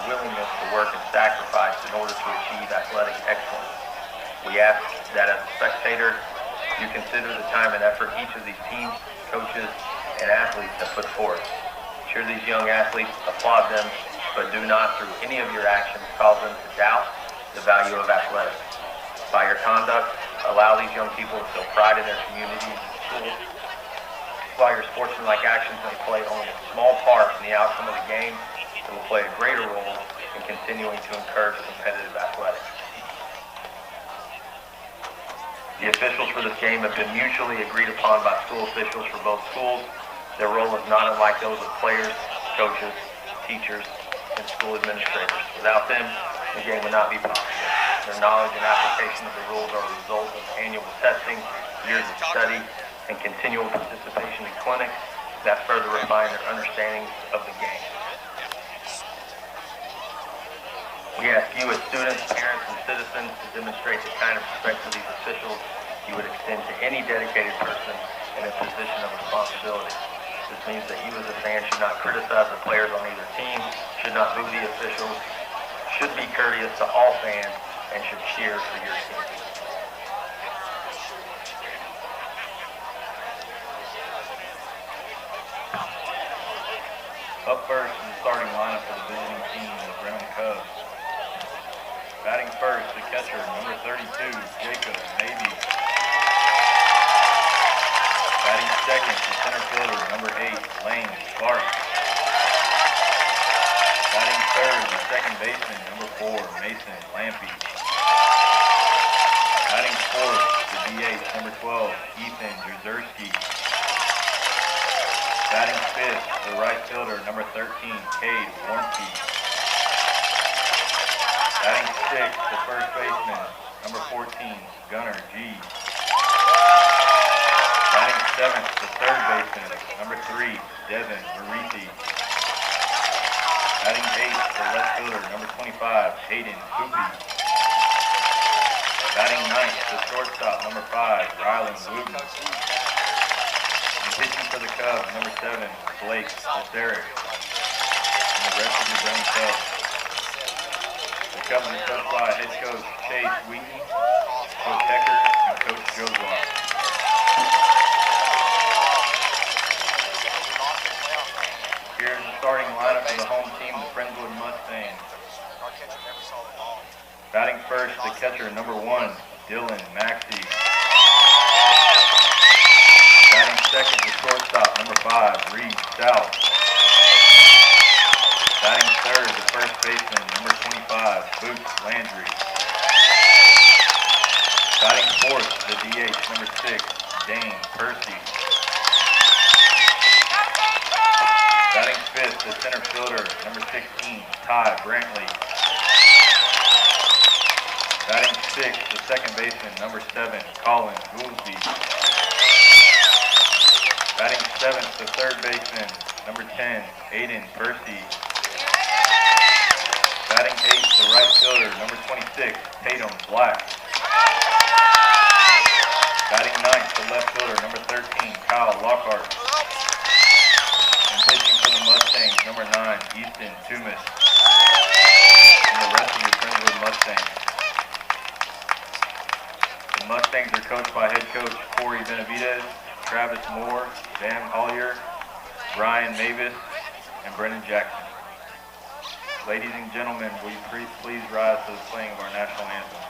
willingness to work and sacrifice in order to achieve athletic excellence. We ask that as a spectator, you consider the time and effort each of these teams, coaches, and athletes have put forth. Cheer these young athletes, applaud them, but do not, through any of your actions, cause them to doubt the value of athletics. By your conduct, allow these young people to feel pride in their communities and schools. While your sportsmanlike actions may play only a small part in the outcome of the game, it will play a greater role in continuing to encourage competitive athletics. The officials for this game have been mutually agreed upon by school officials for both schools. Their role is not unlike those of players, coaches, teachers, and school administrators. Without them, the game would not be possible. Their knowledge and application of the rules are a result of annual testing, years of study, and continual participation in clinics that further refine their understanding of the game. We ask you as students, parents, and citizens to demonstrate the kind of respect for these officials you would extend to any dedicated person in a position of responsibility. This means that you as a fan should not criticize the players on either team, should not boo the officials, should be courteous to all fans, and should cheer for your team. Up first is the starting lineup for the visiting team, the Brenham Cubs. Batting first, the catcher, number 32, Jacob Maybe. Batting second, the center fielder, number 8, Lane Clark. Batting third, the second baseman, number 4, Mason Lampy. Batting fourth, the DH, number 12, Ethan Juzerski. Batting fifth, the right fielder, number 13, Cade Warnke. Batting sixth, the first baseman, number 14, Gunnar G. Batting seventh, the third baseman, number 3, Devin Mariti. Batting eighth, the left fielder, number 25, Hayden Hoopy. Batting ninth, the shortstop, number 5, Rylan Wooten. Pitching for the Cubs, number 7, Blake Laseric. And the rest of your young Cubs. The Cubs are coached by head coach Chase Wheaton, Coach Hecker, and Coach Joe Block. Here's the starting lineup for the home team, the Friendswood Mustangs. Batting first, the catcher, number 1, Dylan Maxey. Batting second, the shortstop, number 5, Reed Stout. Batting third, the first baseman, number 25, Boots Landry. Batting fourth, the DH, number 6, Dane Percy. Batting fifth, the center fielder, number 16, Ty Brantley. Batting sixth, the second baseman, number 7, Colin Goolsby. Batting seventh, the third baseman, number 10, Aiden Percy. Batting eighth, the right fielder, number 26, Tatum Black. Batting ninth, the left fielder, number 13, Kyle Lockhart. And pitching for the Mustangs, number 9, Easton Toomis. And the rest of your Friendswood Mustangs. The Mustangs are coached by head coach Corey Benavidez, Travis Moore, Van Collier, Brian Mavis, and Brennan Jackson. Ladies and gentlemen, will you please rise to the playing of our national anthem?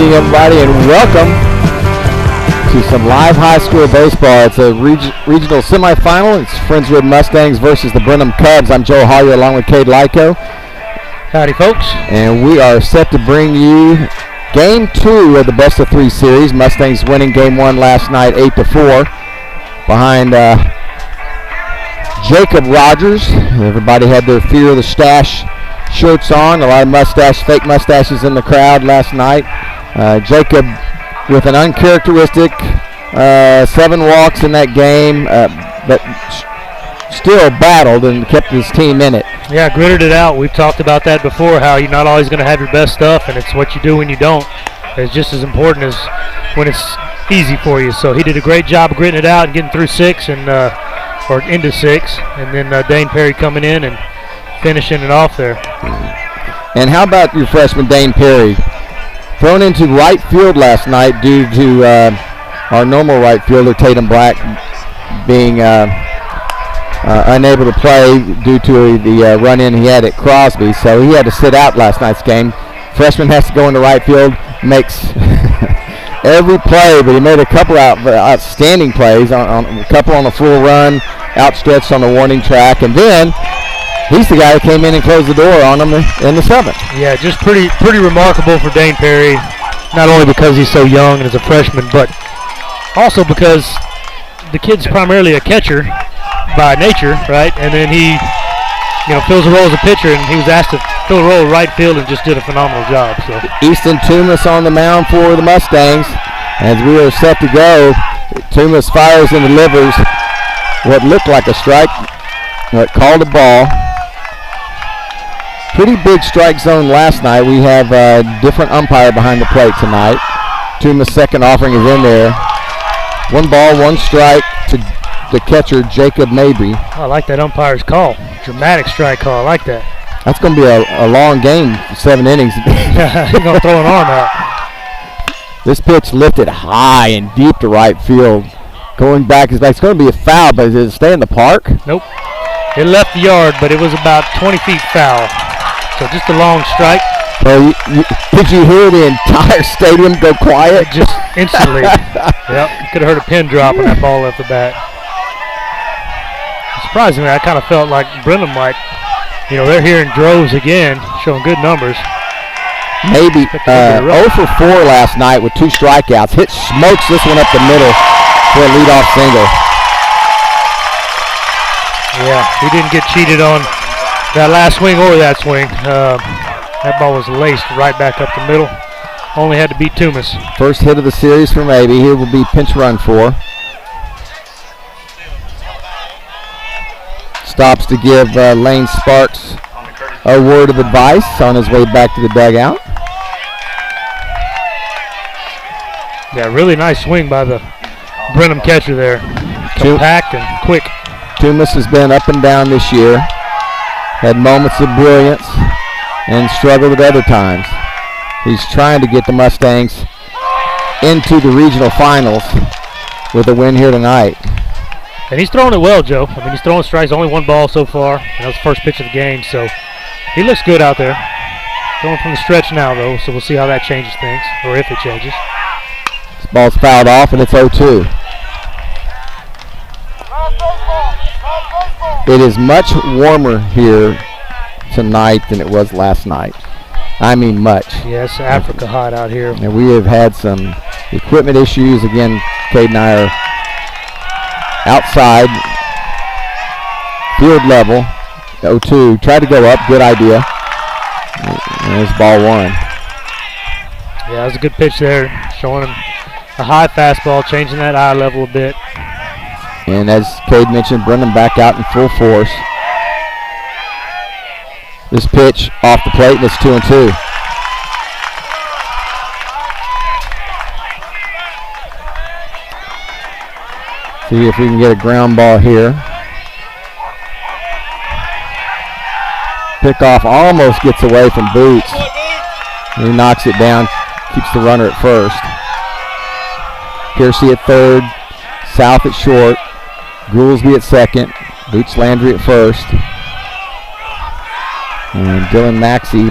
evening, everybody, and welcome to some live high school baseball. It's a regional semifinal. It's Friendswood Mustangs versus the Brenham Cubs. I'm Joe Hollier along with Cade Lyko. Howdy, folks. And we are set to bring you Game 2 of the Best of 3 series. Mustangs winning Game 1 last night 8-4 behind Jacob Rogers. Everybody had their Fear of the Stash shirts on. A lot of fake mustaches in the crowd last night. Jacob with an uncharacteristic 7 walks in that game, but still battled and kept his team in it. Yeah, gritted it out. We've talked about that before, how you're not always going to have your best stuff, and it's what you do when you don't. It's just as important as when it's easy for you. So he did a great job of gritting it out and getting through 6 and or into 6, and then Dane Perry coming in and finishing it off there. And how about your freshman Dane Perry? Thrown into right field last night due to our normal right fielder Tatum Black being unable to play due to the run-in he had at Crosby. So he had to sit out last night's game. Freshman has to go into right field, makes every play, but he made a couple outstanding plays, on a couple on a full run, outstretched on the warning track, and then he's the guy that came in and closed the door on him in the 7th. Yeah, just pretty remarkable for Dane Perry, not only because he's so young and is a freshman, but also because the kid's primarily a catcher by nature, right? And then he, fills the role as a pitcher, and he was asked to fill the role of right field and just did a phenomenal job. So Easton Toomas on the mound for the Mustangs. As we are set to go, Toomas fires and delivers what looked like a strike, but called a ball. Pretty big strike zone last night. We have a different umpire behind the plate tonight. Toomas' second offering is in there. 1 ball, 1 strike to the catcher, Jacob Mabry. I like that umpire's call. Dramatic strike call. I like that. That's going to be a long game, 7 innings. He's going to throw an arm out. This pitch lifted high and deep to right field. Going back, it's going to be a foul, but does it stay in the park? Nope. It left the yard, but it was about 20 feet foul. So just a long strike. Well, did you hear the entire stadium go quiet? Just instantly. Yep. Could have heard a pin drop when that ball left the bat. Surprisingly, I kind of felt like Brenham might, they're here in droves again, showing good numbers. Maybe 0 for 4 last night with 2 strikeouts. Smokes this one up the middle for a leadoff single. Yeah, he didn't get cheated on that last swing or that swing. That ball was laced right back up the middle. Only had to beat Toomas. First hit of the series for Mabry. Here will be pinch run 4. Stops to give Lane Sparks a word of advice on his way back to the dugout. Yeah, really nice swing by the Brenham catcher there. Compact and quick. Toomas has been up and down this year. Had moments of brilliance and struggled at other times. He's trying to get the Mustangs into the regional finals with a win here tonight. And he's throwing it well, Joe. I mean, he's throwing strikes, only 1 ball so far. That was the first pitch of the game, so he looks good out there. Going from the stretch now, though, so we'll see how that changes things, or if it changes. This ball's fouled off, and it's 0-2. It is much warmer here tonight than it was last night. I mean much. Yes, Africa hot out here. And we have had some equipment issues. Again, Cade and I are outside, field level, 0-2. Tried to go up, good idea. And there's ball 1. Yeah, that was a good pitch there, showing him a high fastball, changing that eye level a bit. And as Cade mentioned, Brenham back out in full force. This pitch off the plate, and it's 2-2. See if we can get a ground ball here. Pickoff almost gets away from Boots. He knocks it down, keeps the runner at first. Piercy at third, South at short, Goolsby at second, Boots Landry at first. And Dylan Maxey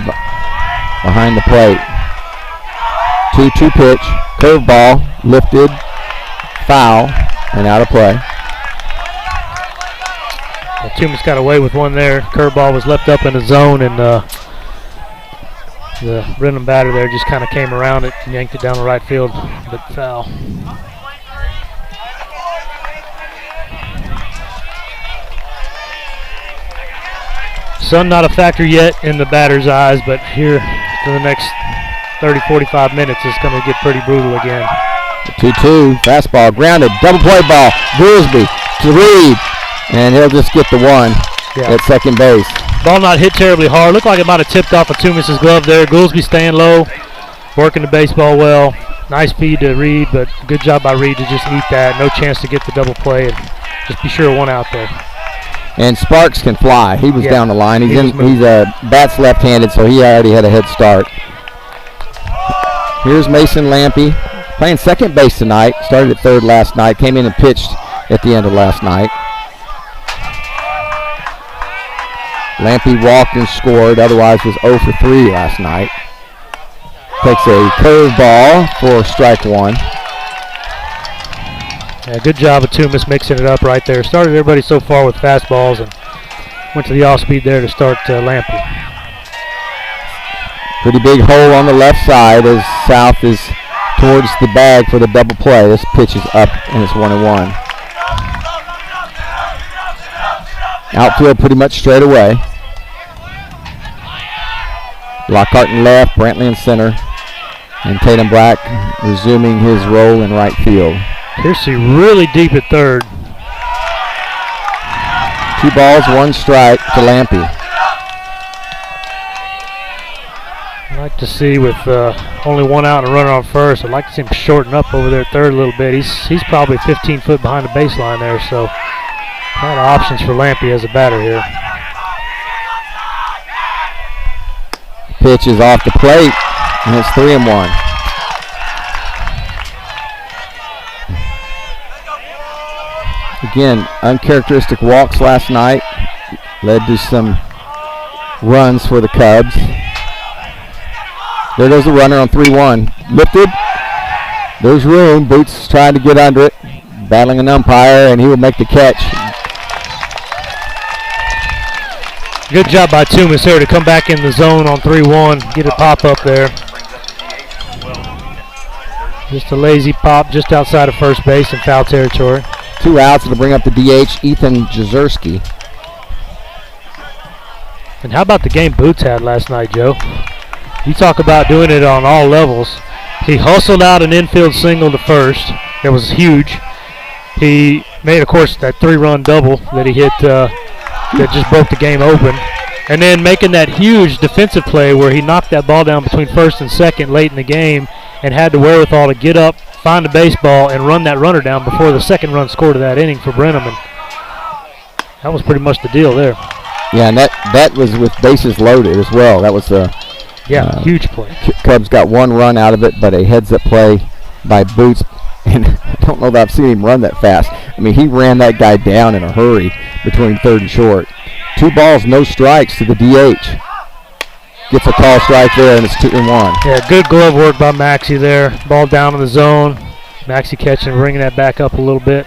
behind the plate. 2-2 pitch. Curveball, lifted, foul, and out of play. Tumas got away with one there. Curveball was left up in the zone, and the Brenham batter there just kind of came around it and yanked it down the right field, but foul. Sun not a factor yet in the batter's eyes, but here for the next 30-45 minutes it's going to get pretty brutal again. 2-2, fastball, grounded, double play ball, Goolsby to Reed, and he'll just get the one at second base. Ball not hit terribly hard. Looked like it might have tipped off of Tumas' glove there. Goolsby staying low, working the baseball well. Nice feed to Reed, but good job by Reed to just eat that. No chance to get the double play, and just be sure one out there. And Sparks can fly. He was down the line. He's bats left-handed, so he already had a head start. Here's Mason Lampe playing second base tonight. Started at third last night. Came in and pitched at the end of last night. Lampe walked and scored. Otherwise was 0 for 3 last night. Takes a curveball for strike one. Yeah, good job of Tumas mixing it up right there. Started everybody so far with fastballs and went to the off-speed there to start Lampe. Pretty big hole on the left side as South is towards the bag for the double play. This pitch is up and it's 1-1. Outfield pretty much straight away. Lockhart in left, Brantley in center, and Tatum Black resuming his role in right field. Piercy really deep at third. 2 balls, 1 strike to Lampe. I'd like to see with only 1 out and a runner on first, I'd like to see him shorten up over there at third a little bit. He's probably 15 foot behind the baseline there, so a lot of options for Lampe as a batter here. Pitch is off the plate, and it's 3-1. Again, uncharacteristic walks last night led to some runs for the Cubs. There goes the runner on 3-1. Lifted. There's room. Boots trying to get under it, battling an umpire, and he will make the catch. Good job by Tumas there to come back in the zone on 3-1, get a pop up there. Just a lazy pop just outside of first base in foul territory. 2 outs to bring up the DH, Ethan Jezierski. And how about the game Boots had last night, Joe? You talk about doing it on all levels. He hustled out an infield single to first. It was huge. He made, of course, that 3-run double that he hit that just broke the game open. And then making that huge defensive play where he knocked that ball down between first and second late in the game and had the wherewithal to get up, find the baseball, and run that runner down before the second run scored of that inning for Brenham. And that was pretty much the deal there. Yeah, and that was with bases loaded as well. That was a huge play. Cubs got 1 run out of it, but a heads-up play by Boots. And I don't know that I've seen him run that fast. I mean, he ran that guy down in a hurry between third and short. 2 balls, no strikes to the DH. Gets a call strike there, and it's 2-1. Yeah, good glove work by Maxey there. Ball down in the zone. Maxey catching, bringing that back up a little bit.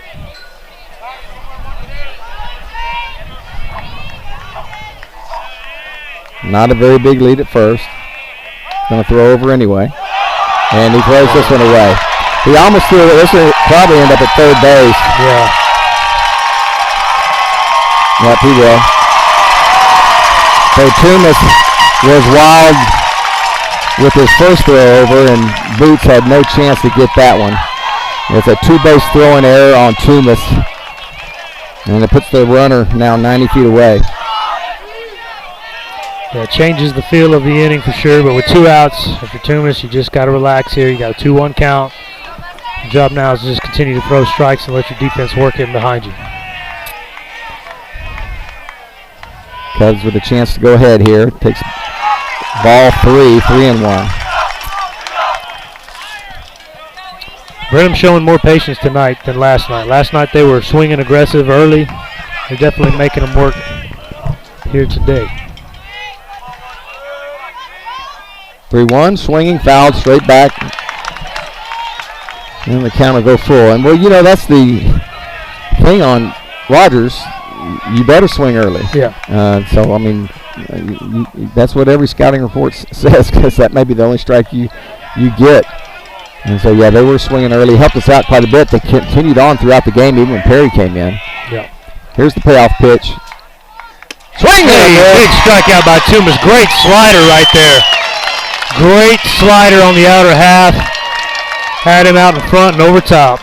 Not a very big lead at first. Going to throw over anyway. And he throws this one away. He almost threw it. This will probably end up at third base. Yeah. Yep, he will. So Tumas was wild with his first throw over, and Boots had no chance to get that one. It's a 2-base throwing error on Tumas, and it puts the runner now 90 feet away. Yeah, it changes the feel of the inning for sure, but with 2 outs, if you're Tumas, you just got to relax here. You got a 2-1 count. Your job now is to just continue to throw strikes and let your defense work in behind you. Cubs with a chance to go ahead here. Takes ball 3-1. Brenham showing more patience tonight than last night. Last night they were swinging aggressive early. They're definitely making them work here today. 3-1, swinging, fouled, straight back. And the count will go full. And, well, you know, that's the thing on Rogers. You better swing early. Yeah. So, I mean, that's what every scouting report says, because that may be the only strike you get. And so, yeah, they were swinging early. Helped us out quite a bit. They continued on throughout the game, even when Perry came in. Yeah. Here's the payoff pitch. Swing! Big strikeout by Toomas. Great slider right there. Great slider on the outer half. Had him out in front and over top.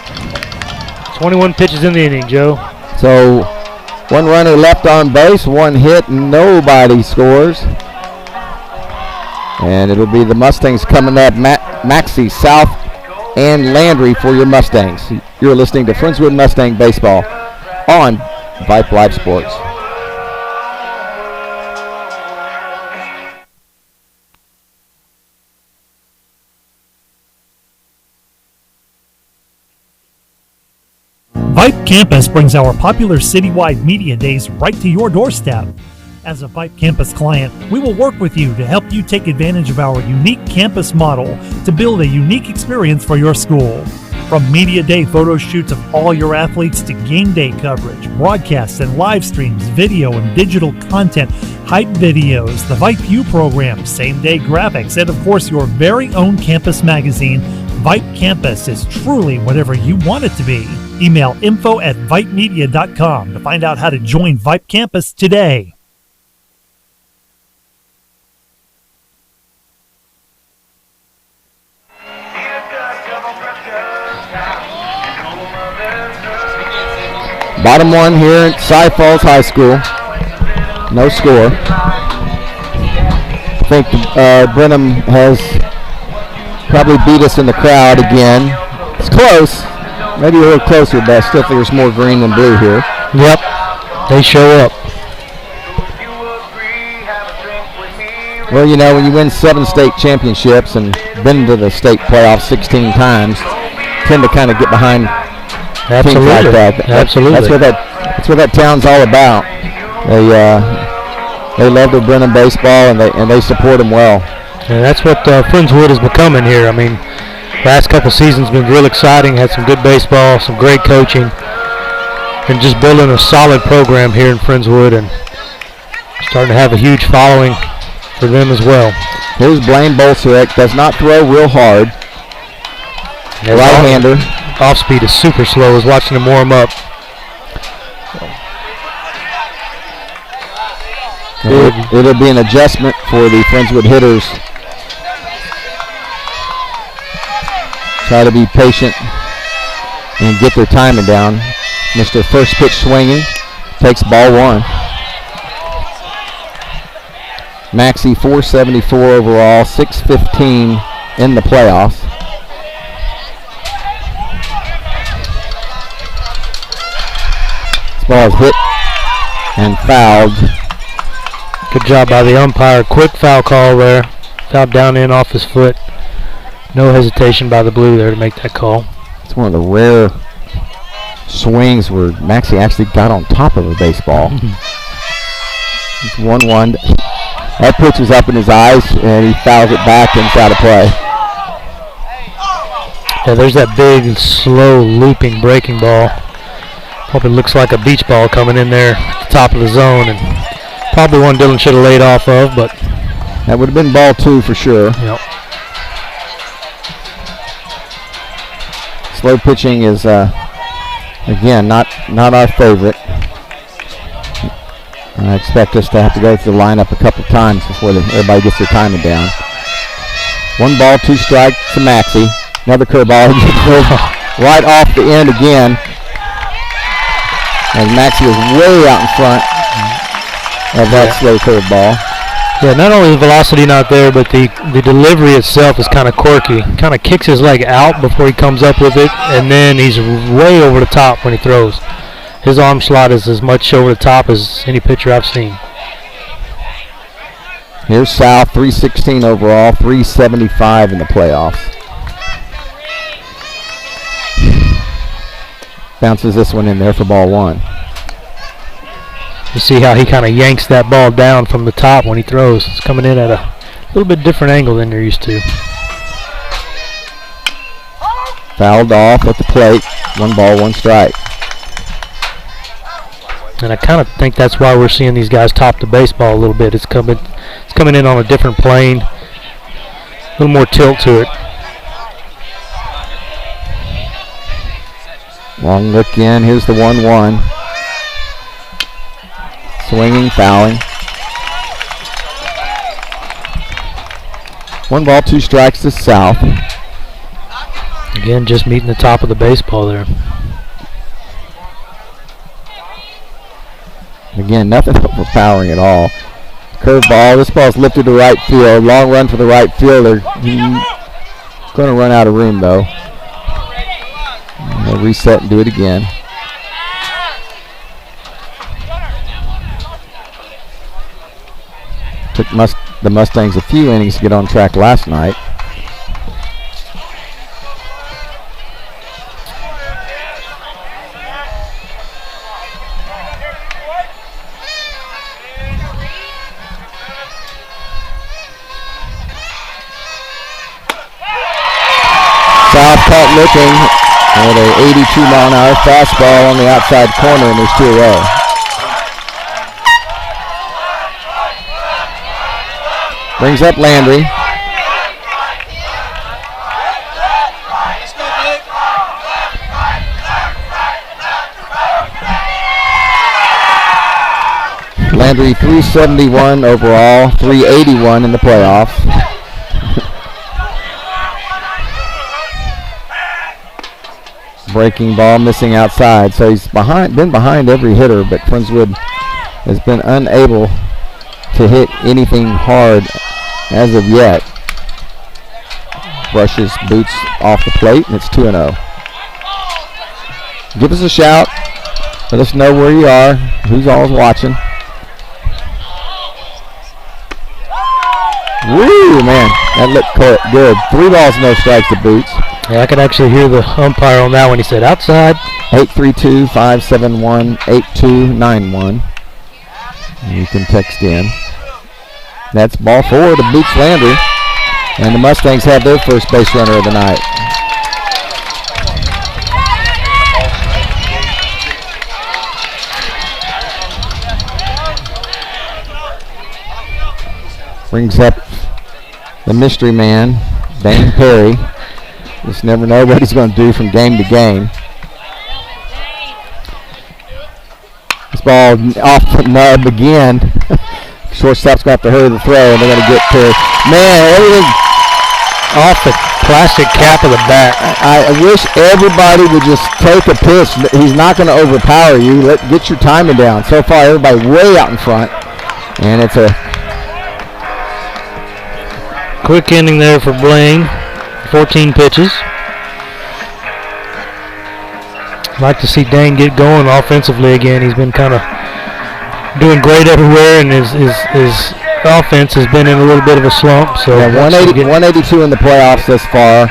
21 pitches in the inning, Joe. So, one runner left on base, one hit, nobody scores. And it'll be the Mustangs coming up, Maxey, South, and Landry for your Mustangs. You're listening to Friendswood Mustang Baseball on Vype Live Sports. Vype Campus brings our popular citywide media days right to your doorstep. As a Vype Campus client, we will work with you to help you take advantage of our unique campus model to build a unique experience for your school. From media day photo shoots of all your athletes to game day coverage, broadcasts and live streams, video and digital content, hype videos, the Vype U program, same day graphics, and of course your very own campus magazine, Vype Campus is truly whatever you want it to be. Email info@vypemedia.com to find out how to join Vype Campus today. Bottom one here at Cy Falls High School. No score. I think Brenham has probably beat us in the crowd again. It's close. Maybe a little closer, but I still think there's more green than blue here. Yep. They show up. Well, you know, when you win 7 state championships and been to the state playoffs 16 times, tend to kind of get behind Absolutely. teams like that. Absolutely. That's what that town's all about. They love their Brenham baseball, and they support them well. And that's what Friendswood is becoming here. I mean, last couple seasons been real exciting. Had some good baseball, some great coaching, and just building a solid program here in Friendswood, and starting to have a huge following for them as well. Here's Blaine Bolsarek. Does not throw real hard. Right-hander. Off speed is super slow. I was watching him warm up. It'll be an adjustment for the Friendswood hitters. Try to be patient and get their timing down. Mr. First pitch swinging. Takes ball 1. Maxey 474 overall, 615 in the playoffs. This ball is hit and fouled. Good job by the umpire. Quick foul call there. Fouled down in off his foot. No hesitation by the blue there to make that call. It's one of the rare swings where Maxey actually got on top of a baseball. It's 1-1. That pitch was up in his eyes, and he fouls it back inside of play. Yeah, there's that big, slow, looping breaking ball. Hope it looks like a beach ball coming in there at the top of the zone, and probably one Dylan should have laid off of, but that would have been ball 2 for sure. Yep. Slow pitching is, again, not our favorite. I expect us to have to go through the lineup a couple times before everybody gets their timing down. 1 ball, 2 strikes to Maxey. Another curveball. Right off the end again. As Maxey was way out in front of that slow curveball. Yeah, not only the velocity not there, but the delivery itself is kind of quirky. Kind of kicks his leg out before he comes up with it, and then he's way over the top when he throws. His arm slot is as much over the top as any pitcher I've seen. Here's South, 316 overall, 375 in the playoffs. Bounces this one in there for ball 1. You see how he kind of yanks that ball down from the top when he throws. It's coming in at a little bit different angle than you're used to. Fouled off at the plate. 1 ball, 1 strike. And I kind of think that's why we're seeing these guys top the baseball a little bit. It's coming in on a different plane. A little more tilt to it. Long look in. Here's the 1-1. Swinging, fouling. 1 ball, 2 strikes to South. Again, just meeting the top of the baseball there. Again, nothing overpowering at all. Curveball. This ball's lifted to right field. Long run for the right fielder. He's going to run out of room, though. They'll reset and do it again. Took the Mustangs a few innings to get on track last night. South caught looking at an 82-mile-an-hour fastball on the outside corner, and there's 2 away. Brings up Landry. Landry 371 overall, 381 in the playoffs. Breaking ball missing outside, so he's been behind every hitter, but Friendswood has been unable to hit anything hard as of yet. Brushes boots off the plate, and it's 2-0. Give us a shout. Let us know where you are, who's always watching. Woo, man, that looked good. 3 balls, no strikes to Boots. Yeah, I could actually hear the umpire on that when he said outside. 832-571-8291. You can text in. That's ball 4 to Boots Landry. And the Mustangs have their first base runner of the night. Brings up the mystery man, Dane Perry. Just never know what he's going to do from game to game. This ball off the nub again. Shortstop's going to have to hurry the throw, and they're going to get Perry. Man, everything off the plastic cap of the bat. I wish everybody would just take a pitch. He's not going to overpower you. Get your timing down. So far, everybody way out in front. And it's a quick inning there for Blaine. 14 pitches. Like to see Dane get going offensively again. He's been kind of doing great everywhere, and his offense has been in a little bit of a slump. So yeah, 182 in the playoffs thus far.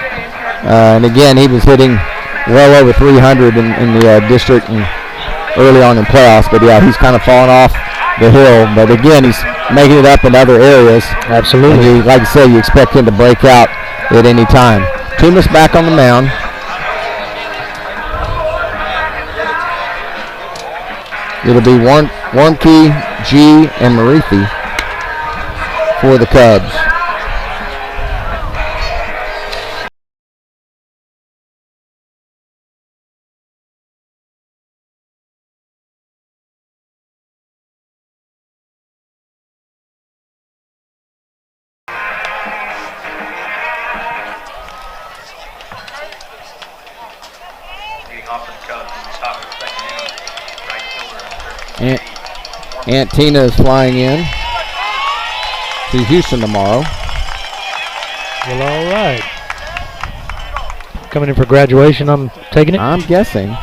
And again, he was hitting well over 300 in the district and early on in playoffs. But yeah, he's kind of fallen off the hill. But again, he's making it up in other areas. Absolutely. And like I say, you expect him to break out at any time. Tumas back on the mound. It'll be Warmke, G, and Marifi for the Cubs. Aunt Tina is flying in to Houston tomorrow. Well, all right. Coming in for graduation, I'm taking it? I'm guessing.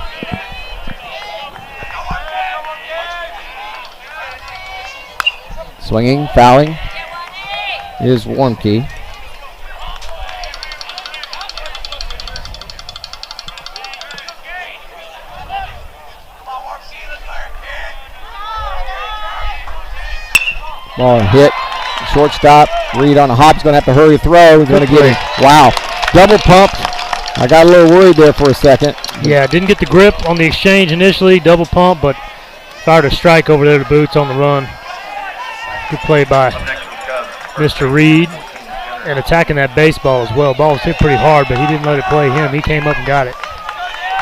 Swinging, fouling is Warmke. Ball hit, shortstop, read on a hop. He's going to have to hurry throw. He's going to get it. Wow. Double pumped I got a little worried there for a second. Yeah, didn't get the grip on the exchange initially, double pump, but fired a strike over there to Boots on the run. Good play by Mr. Reed, and attacking that baseball as well. Ball was hit pretty hard, but he didn't let it play him. He came up and got it.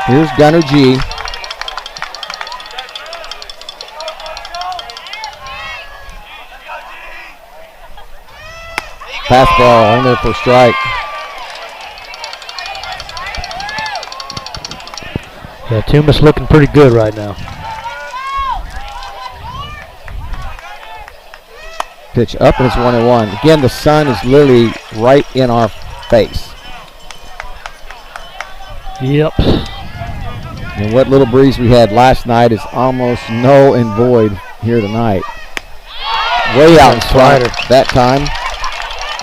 Here's Gunner G. Fastball on there for strike. Yeah, Tumas looking pretty good right now. Pitch up and it's 1-1. Again, the sun is literally right in our face. Yep. And what little breeze we had last night is almost null and void here tonight. Way out in slider that time.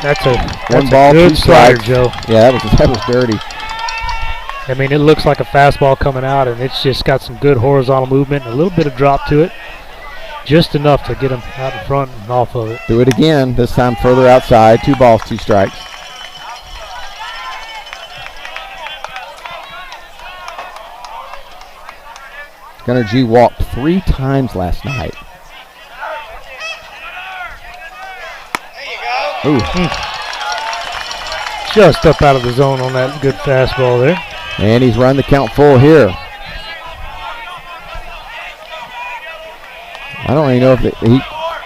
That's one ball, a good two slider, strikes. Joe. Yeah, that was dirty. I mean, it looks like a fastball coming out, and it's just got some good horizontal movement, and a little bit of drop to it. Just enough to get him out in front and off of it. Do it again, this time further outside. 2 balls, 2 strikes. Gunner G walked 3 times last night. Ooh. Just up out of the zone on that good fastball there. And he's run the count full here. I don't even know if he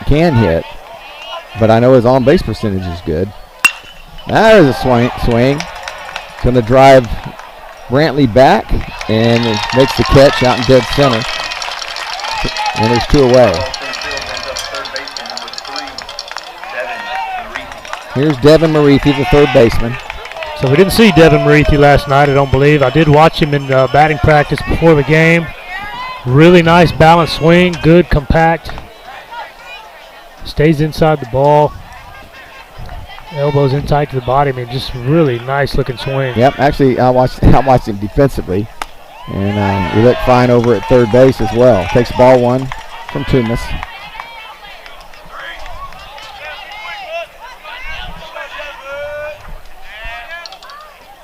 can hit, but I know his on-base percentage is good. There's a swing. Going to drive Brantley back, and it makes the catch out in dead center. And there's 2 away. Here's Devin Marethi, the third baseman. So we didn't see Devin Marethi last night, I don't believe. I did watch him in batting practice before the game. Really nice balanced swing, good compact. Stays inside the ball. Elbows in tight to the body. I mean, just really nice looking swing. Yep, actually I watched him defensively. And he looked fine over at third base as well. Takes ball 1 from Tumas.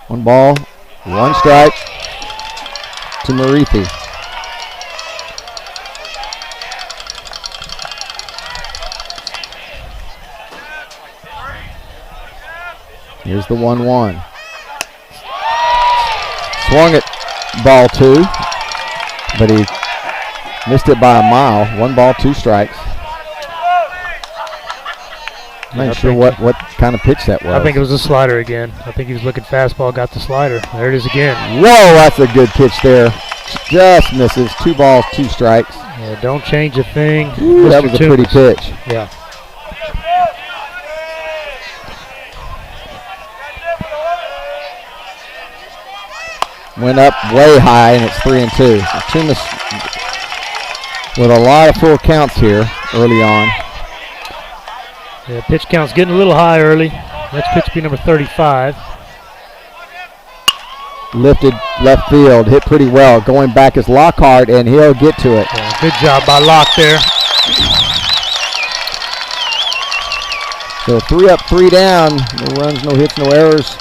One ball, 1 strike to Marethi. Here's the 1-1. Swung at ball 2, but he missed it by a mile. 1 ball, 2 strikes. I'm not sure what kind of pitch that was. I think it was a slider again. I think he was looking fastball, got the slider. There it is again. Whoa, that's a good pitch there. Just misses. 2 balls, 2 strikes. Yeah, don't change a thing. Ooh, that was a pretty pitch. Yeah. Went up way high, and it's 3-2. So Tumas with a lot of full counts here early on. Yeah, pitch count's getting a little high early. Next pitch will be number 35. Lifted left field, hit pretty well. Going back is Lockhart, and he'll get to it. Yeah, good job by Locke there. So 3 up, 3 down. No runs, no hits, no errors.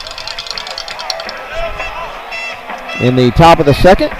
In the top of the second,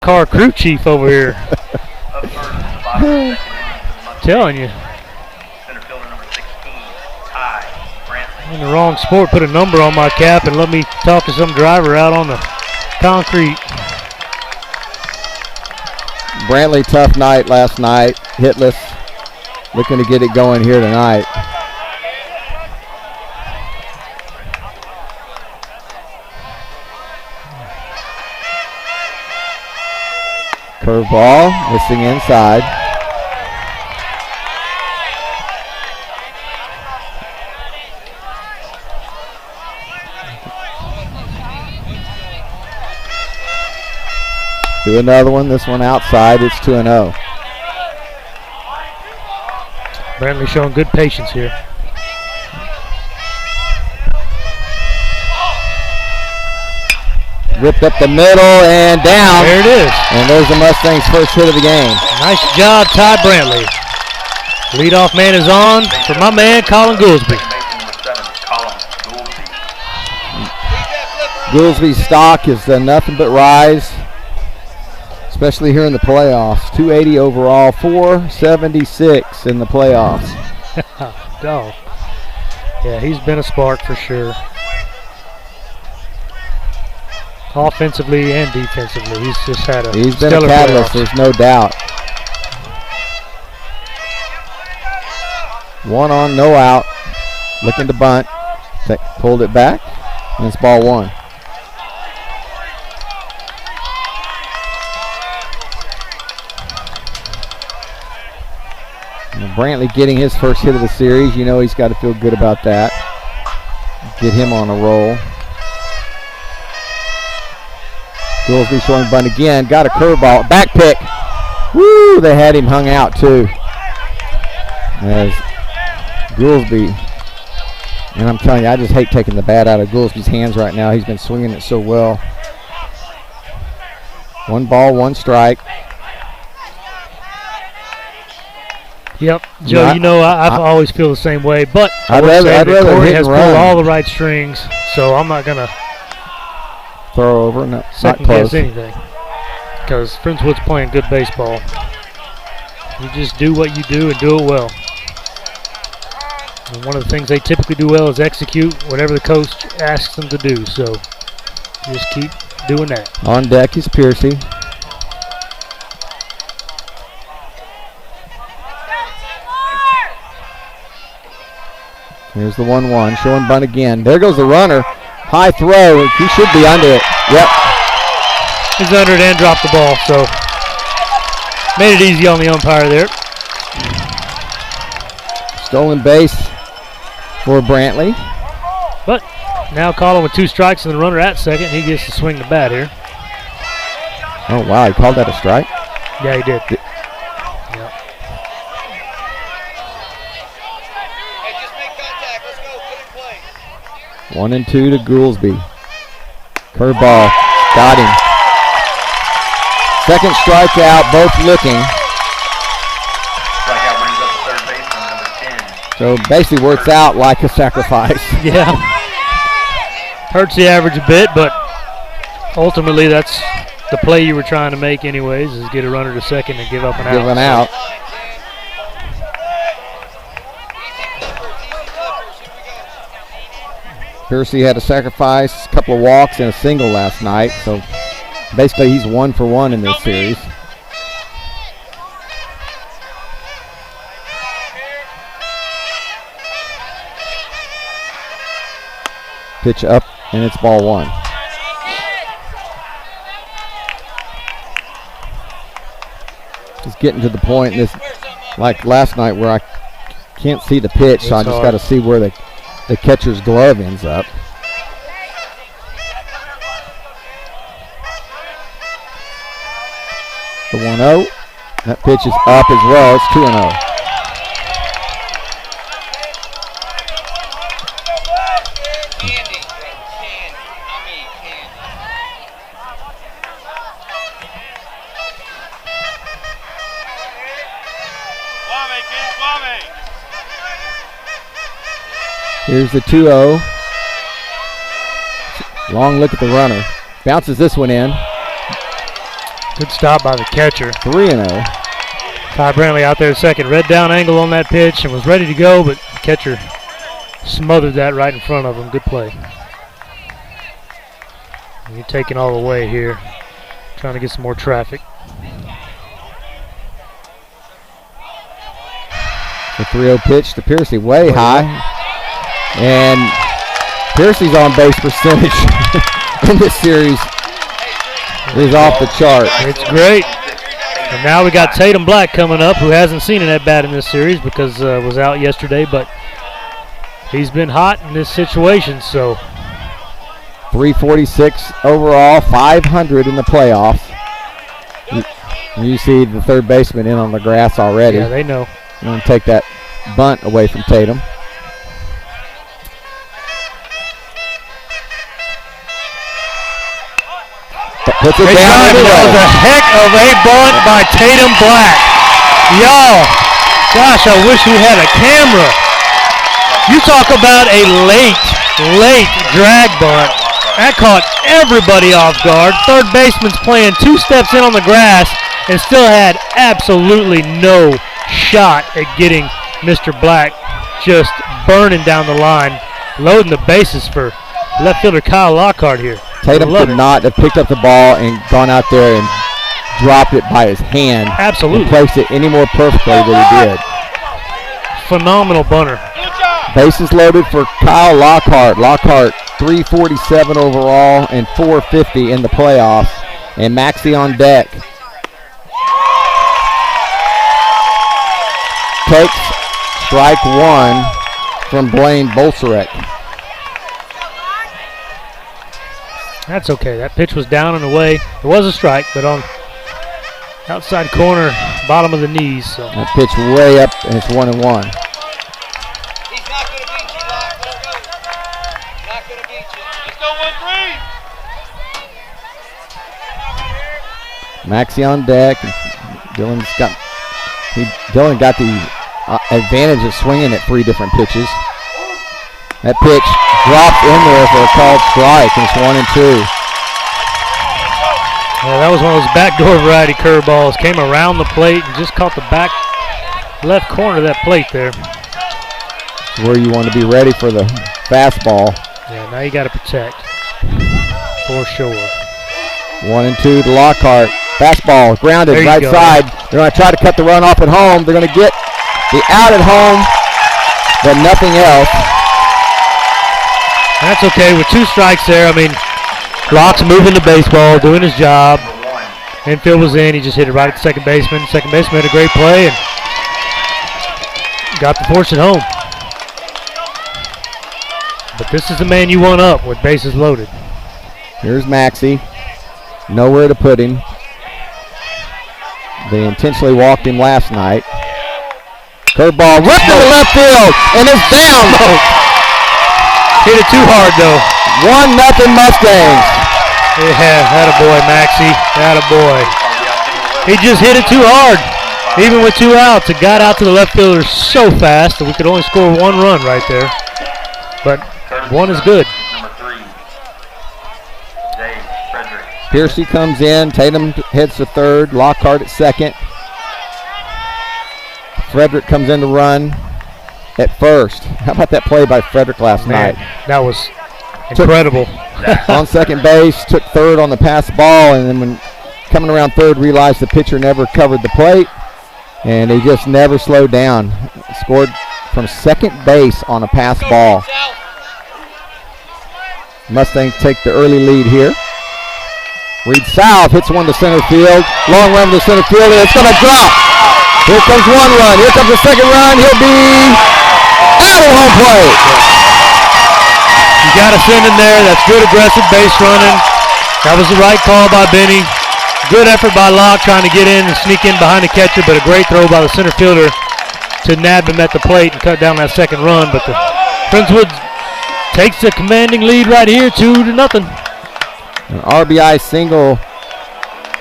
car crew chief over here. Up first, the bottom of the second inning for the Mustangs. Telling you. Center fielder number 16, Ty Brantley. In the wrong sport, put a number on my cap and let me talk to some driver out on the concrete. Brantley, tough night last night, hitless. Looking to get it going here tonight. Curveball, missing inside. Do another one, this one outside, it's 2-0. Brantley showing good patience here. Ripped up the middle and down. There it is. And there's the Mustangs' first hit of the game. Nice job, Ty Brantley. Leadoff man is on for my man, Colin Goolsby. Goolsby's stock is nothing but rise, especially here in the playoffs. 280 overall, 476 in the playoffs. Dog. Yeah, he's been a spark for sure. Offensively and defensively, he's just had a He's been a stellar catalyst, playoffs. there's no doubt. 1 on, no out. Looking to bunt. Pulled it back, and it's ball 1. And Brantley getting his first hit of the series. You know he's got to feel good about that. Get him on a roll. Goolsby showing bunt again. Got a curveball. Back pick. Woo! They had him hung out too. As Goolsby, and I'm telling you, I just hate taking the bat out of Goolsby's hands right now. He's been swinging it so well. 1 ball, 1 strike. Yep, Joe, No, you know I always feel the same way, but I'd would rather- say I'd that rather Corey hit has and pulled run. all the right strings, so I'm not going to Throw over, not second close. guess anything because Friendswood's playing good baseball. You just do what you do and do it well. And one of the things they typically do well is execute whatever the coach asks them to do, so just keep doing that. On deck is Piercy. Here's the 1-1, showing bunt again. There goes the runner. High throw. He should be under it. Yep. He's under it and dropped the ball, so made it easy on the umpire there. Stolen base for Brantley. But now Colin with 2 strikes and the runner at second. He gets to swing the bat here. Oh, wow. He called that a strike? Yeah, he did. Yep. 1-2 to Goolsby. Curveball. Got him. Second strikeout, both looking. Strikeout brings up the third baseman, number 10. So basically works out like a sacrifice. Yeah. Hurts the average a bit, but ultimately that's the play you were trying to make anyways, is get a runner to second and give up an out. Give an out. Piercy had a sacrifice, a couple of walks, and a single last night. So basically he's 1 for 1 in this series. Pitch up, and it's ball 1. Just getting to the point, this, like last night, where I can't see the pitch, so I just got to see where the catcher's glove ends up. The 1-0. That pitch is up as well. It's 2-0. Here's the 2-0. Long look at the runner. Bounces this one in. Good stop by the catcher. 3-0. Ty Brantley out there second. Red down angle on that pitch and was ready to go, but the catcher smothered that right in front of him. Good play. And you're taking all the way here. Trying to get some more traffic. The 3-0 pitch to Piercy, way high. And Piercy's on base percentage in this series is off the chart. It's great. And now we got Tatum Black coming up, who hasn't seen it at bat in this series because was out yesterday, but he's been hot in this situation, so. 346 overall, 500 in the playoffs. You see the third baseman in on the grass already. Yeah, they know. I'm going to take that bunt away from Tatum. Puts it down anyway. That was a heck of a bunt by Tatum Black. Y'all, gosh, I wish we had a camera. You talk about a late drag bunt. That caught everybody off guard. Third baseman's playing 2 steps in on the grass and still had absolutely no shot at getting Mr. Black just burning down the line, loading the bases for left fielder Kyle Lockhart here. Tatum could not have picked up the ball and gone out there and dropped it by his hand. Absolutely. And placed it any more perfectly than he did. Phenomenal bunter. Bases loaded for Kyle Lockhart. Lockhart 347 overall and 450 in the playoffs. And Maxey on deck. Takes strike 1 from Blaine Bolserek. That's okay. That pitch was down and away. It was a strike, but on outside corner, bottom of the knees. So. That pitch way up, and it's 1-1. He's not going to beat you, Locke. Let go. Not going to beat you. Let's go 1-3. Maxey on deck. Dylan got the advantage of swinging at 3 different pitches. That pitch dropped in there for a called strike, and it's 1-2. Yeah, that was one of those backdoor variety curveballs. Came around the plate and just caught the back left corner of that plate there. Where you want to be ready for the fastball. Yeah, now you got to protect for sure. 1-2 to Lockhart. Fastball grounded right side. They're going to try to cut the run off at home. They're going to get the out at home, but nothing else. That's okay with 2 strikes there. I mean, Locke's moving the baseball, doing his job. Infield was in. He just hit it right at the second baseman. Second baseman had a great play and got the force at home. But this is the man you want up with bases loaded. Here's Maxey. Nowhere to put him. They intentionally walked him last night. Curveball ripped to the left field, and it's down. Hit it too hard, though. 1-0 Mustangs. Yeah, attaboy, Maxey. Attaboy. He just hit it too hard. Even with 2 outs, it got out to the left fielder so fast that we could only score 1 run right there. But 1 is good. Number 3, Zay Frederick. Piercy comes in. Tatum hits the third. Lockhart at second. Frederick comes in to run at first. How about that play by Frederick last night? That was incredible. On second base, took third on the pass ball, and then when coming around third, realized the pitcher never covered the plate, and he just never slowed down. Scored from second base on a pass ball. Mustangs take the early lead here. Reed South hits one to center field. Long run to center field, and it's going to drop. Here comes 1 run. Here comes the second run. He'll be out of home plate. You got to send him there. That's good aggressive base running. That was the right call by Benny. Good effort by Locke trying to get in and sneak in behind the catcher, but a great throw by the center fielder to nab him at the plate and cut down that second run. But the Friendswood takes a commanding lead right here, 2-0. An RBI single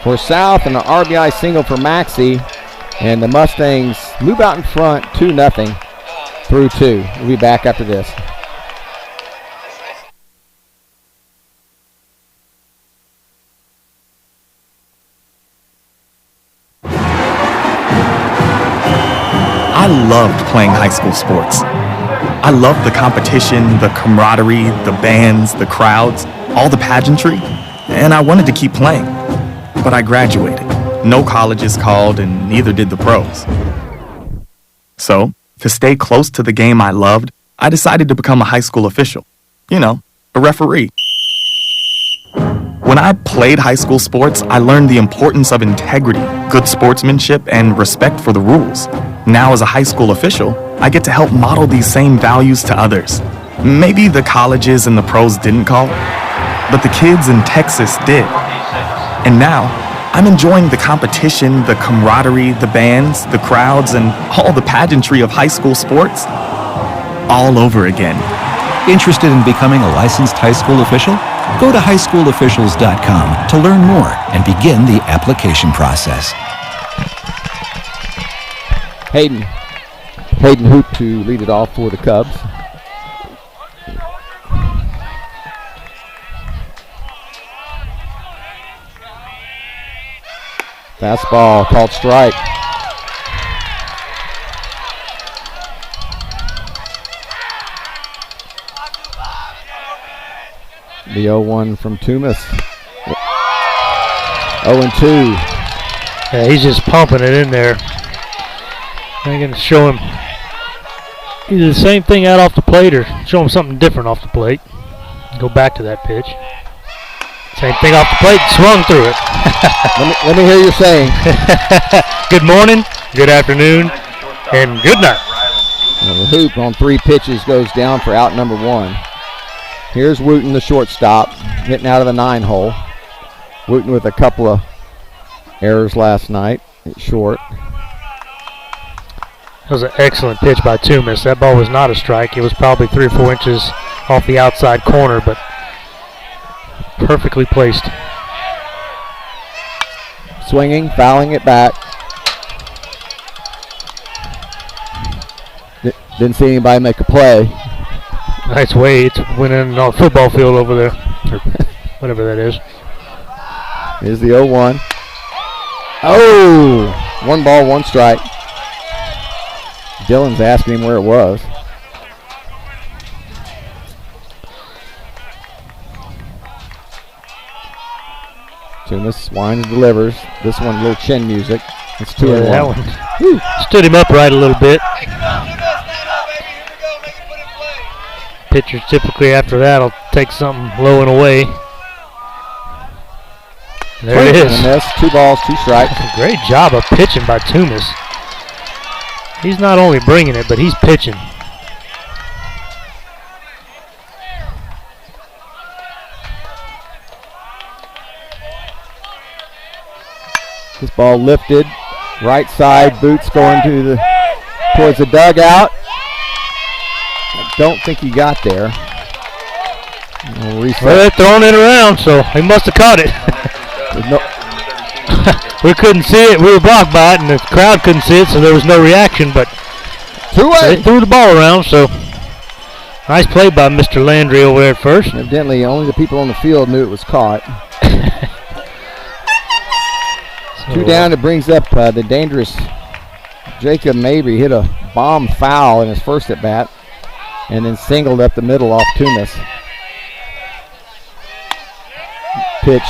for South and an RBI single for Maxey. And the Mustangs move out in front 2-0 through 2. We'll be back after this. loved playing high school sports. I loved the competition, the camaraderie, the bands, the crowds, all the pageantry, and I wanted to keep playing. But I graduated. No colleges called, and neither did the pros. So, to stay close to the game I loved, I decided to become a high school official. You know, a referee. When I played high school sports, I learned the importance of integrity, good sportsmanship, and respect for the rules. Now, as a high school official, I get to help model these same values to others. Maybe the colleges and the pros didn't call, but the kids in Texas did. And now, I'm enjoying the competition, the camaraderie, the bands, the crowds, and all the pageantry of high school sports all over again. Interested in becoming a licensed high school official? Go to highschoolofficials.com to learn more and begin the application process. Hayden Hoop to lead it off for the Cubs. Fastball called strike. The 0-1 from Toomas. 0-2. Yeah, he's just pumping it in there. I'm going to show him either the same thing out off the plate or show him something different off the plate. Go back to that pitch. Same thing off the plate, swung through it. let me hear you saying. Good morning, good afternoon, and good night. Well, the Hoop on 3 pitches goes down for out number 1. Here's Wooten, the shortstop, hitting out of the 9-hole. Wooten with a couple of errors last night at short. That was an excellent pitch by Toomas. That ball was not a strike. It was probably 3 or 4 inches off the outside corner, but perfectly placed. Swinging, fouling it back. Didn't see anybody make a play. Nice way. It went in on a football field over there, or whatever that is. Here's the 0-1. Oh! 1 ball, 1 strike. Dylan's asking him where it was. Toomas winds, delivers. This one, a little chin music. It's 2-1. That one stood him upright a little bit. Pitchers typically after that will take something low and away. There it is. And that's 2 balls, 2 strikes. Great job of pitching by Toomas. He's not only bringing it, but he's pitching. This ball lifted, right side, Boots going towards the dugout. I don't think he got there. Well, they're throwing it around, so he must have caught it. We couldn't see it. We were blocked by it, and the crowd couldn't see it, so there was no reaction. But they threw the ball around, so nice play by Mr. Landry over there at first. Evidently, only the people on the field knew it was caught. 2 down. It brings up the dangerous Jacob Mabry. Hit a bomb foul in his first at bat, and then singled up the middle off Toomas. Pitch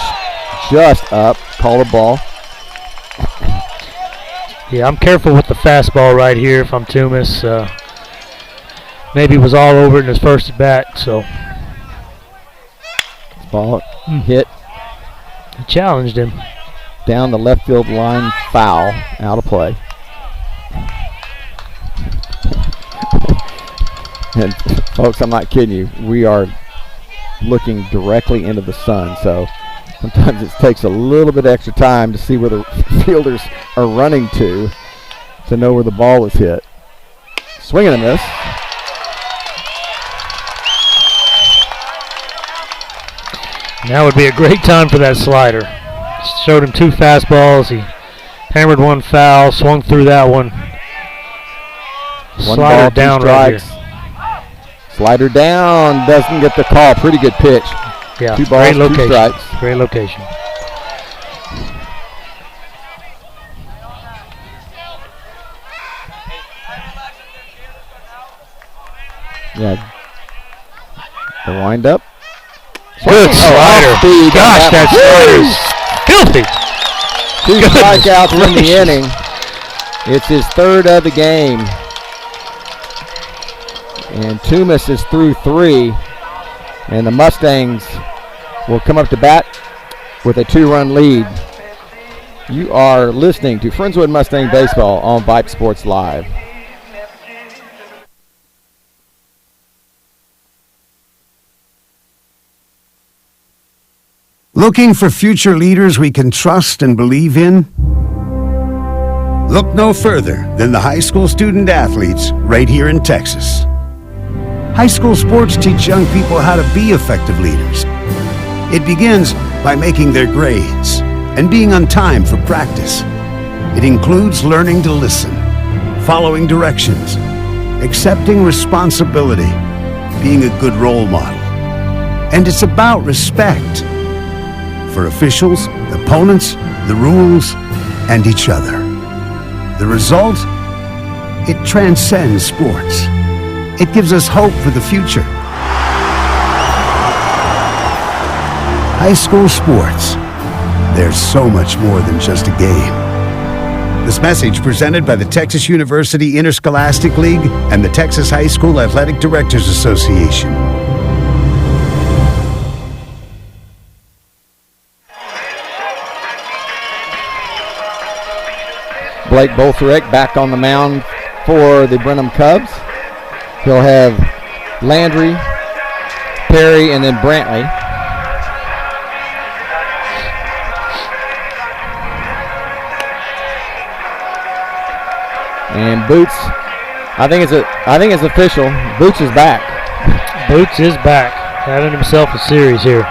just up. Call a ball. Yeah, I'm careful with the fastball right here if I'm Toomas. Maybe was all over it in his first at bat, so. Ball hit. He challenged him. Down the left field line, foul, out of play. And folks, I'm not kidding you. We are looking directly into the sun, so sometimes it takes a little bit extra time to see where the fielders are running to know where the ball was hit. Swing and a miss. Now would be a great time for that slider. Showed him 2 fastballs. He hammered 1 foul, swung through that one. 1 Slider ball, 2 down strikes. right here. Slider down, doesn't get the call. Pretty good pitch. Yeah, 2 balls, 2 strikes. Great location. Yeah. The wind up. Good slider. Gosh, that slider is filthy. 2 strikeouts in the inning. It's his 3rd of the game. And Toomas is through 3. And the Mustangs will come up to bat with a 2-run lead. You are listening to Friendswood Mustang Baseball on Vype Sports Live. Looking for future leaders we can trust and believe in? Look no further than the high school student athletes right here in Texas. High school sports teach young people how to be effective leaders. It begins by making their grades and being on time for practice. It includes learning to listen, following directions, accepting responsibility, being a good role model. And it's about respect for officials, opponents, the rules, and each other. The result? It transcends sports. It gives us hope for the future. High school sports. There's so much more than just a game. This message presented by the Texas University Interscholastic League and the Texas High School Athletic Directors Association. Blake Boltherek back on the mound for the Brenham Cubs. He'll have Landry, Perry, and then Brantley. And Boots, I think it's official. Boots is back. Boots is back, having himself a series here.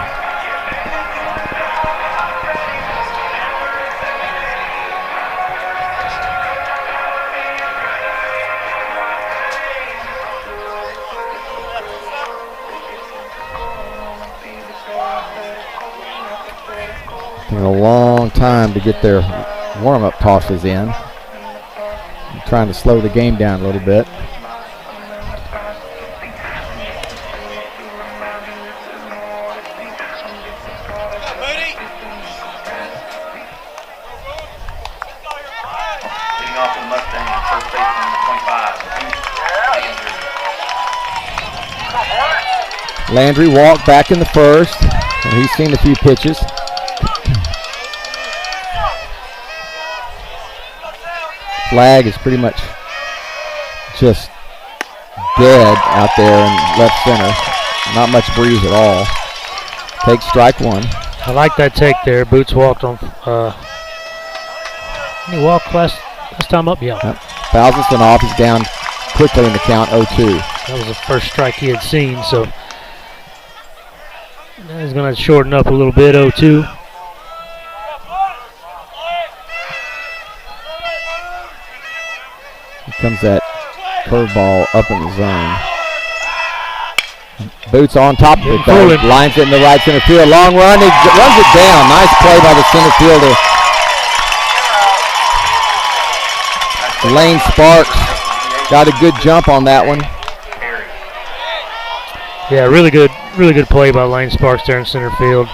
Taking a long time to get their warm-up tosses in. I'm trying to slow the game down a little bit. Leading off the Mustangs, first baseman, 25. Landry walked back in the first, and he's seen a few pitches. Flag is pretty much just dead out there in left center. Not much breeze at all. Take strike 1. I like that take there. Boots walked on. He walked last time up, yeah. Yep. Fouls this one off. He's down quickly in the count 0-2. That was the first strike he had seen, so now he's going to shorten up a little bit, 0-2. Here comes that curveball up in the zone. Boots on top of it, though. Lines it in the right center field. Long run. He runs it down. Nice play by the center fielder. Lane Sparks got a good jump on that one. Yeah, really good play by Lane Sparks there in center field.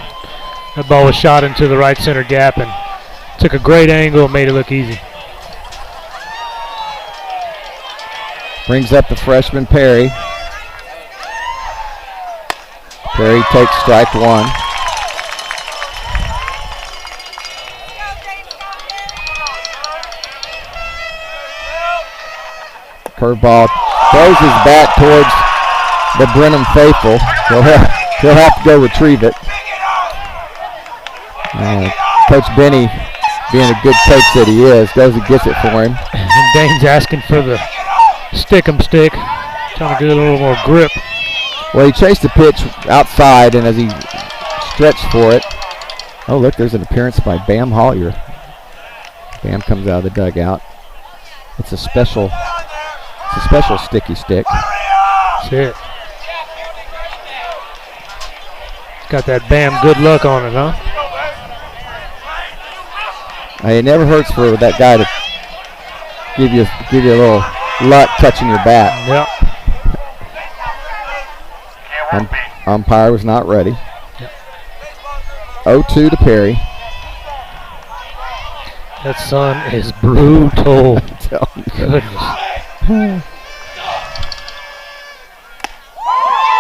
That ball was shot into the right center gap and took a great angle and made it look easy. Brings up the freshman Perry. Perry takes strike 1. Curveball, throws his bat towards the Brenham faithful. He'll have to go retrieve it. Coach Benny, being a good coach that he is, goes and gets it for him. And Dane's asking for the stick-em stick, trying to get a little more grip. Well, he chased the pitch outside, and as he stretched for it, oh, look, there's an appearance by Bam Hollier. Bam comes out of the dugout. It's a special sticky stick. That's it. It's got that Bam good luck on it, huh? It never hurts for that guy to give you a little luck touching your bat. Yep. Umpire was not ready. 0-2 to Perry. That sun is brutal. Goodness.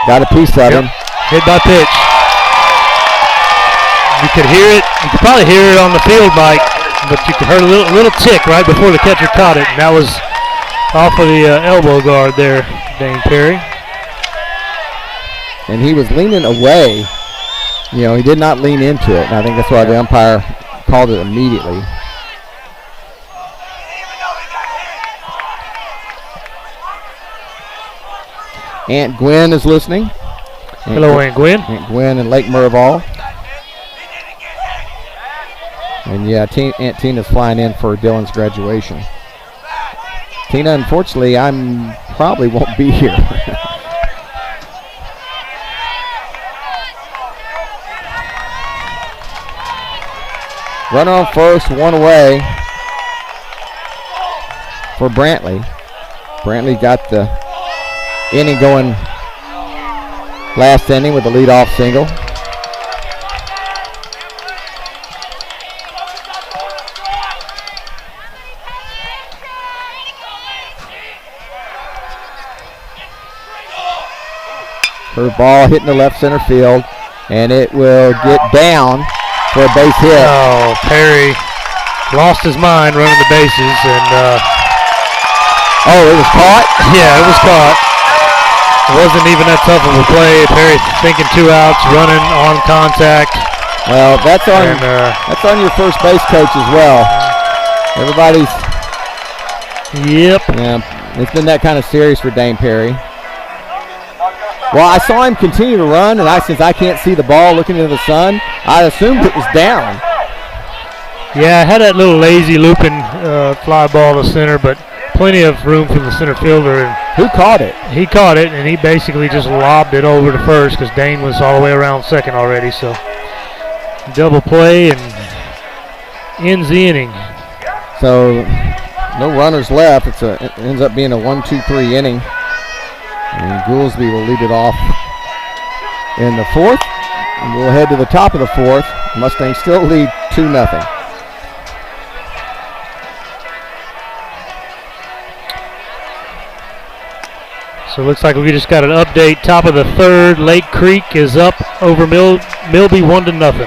Got a piece of him. Hit by pitch. You could hear it. You could probably hear it on the field, Mike, but you could hear a little tick right before the catcher caught it, and that was off of the elbow guard there, Dane Perry. And he was leaning away. You know, he did not lean into it, and I think that's why the umpire called it immediately. Aunt Gwen is listening. Hello, Aunt Gwen. Aunt Gwen in Lake Murval. And yeah, Aunt Tina's flying in for Dylan's graduation. Tina, unfortunately, probably won't be here. Runner on first, one away for Brantley. Brantley got the inning going last inning with the leadoff single. Her ball hitting the left center field, and it will get down for a base hit. Oh, Perry lost his mind running the bases, and oh, it was caught? Yeah, it was caught. It wasn't even that tough of a play. Perry thinking 2 outs, running on contact. Well, that's on your first base coach as well. Everybody's. Yep. Yeah, it's been that kind of series for Dane Perry. Well, I saw him continue to run, and since I can't see the ball looking into the sun, I assumed it was down. Yeah, I had that little lazy looping fly ball to center, but plenty of room from the center fielder. And who caught it? He caught it, and he basically just lobbed it over to first because Dane was all the way around second already. So double play and ends the inning. So no runners left. It ends up being a 1-2-3 inning. And Goolsby will lead it off in the fourth. And we'll head to the top of the fourth. Mustangs still lead 2-0. So it looks like we just got an update. Top of the third, Lake Creek is up over Milby 1-0.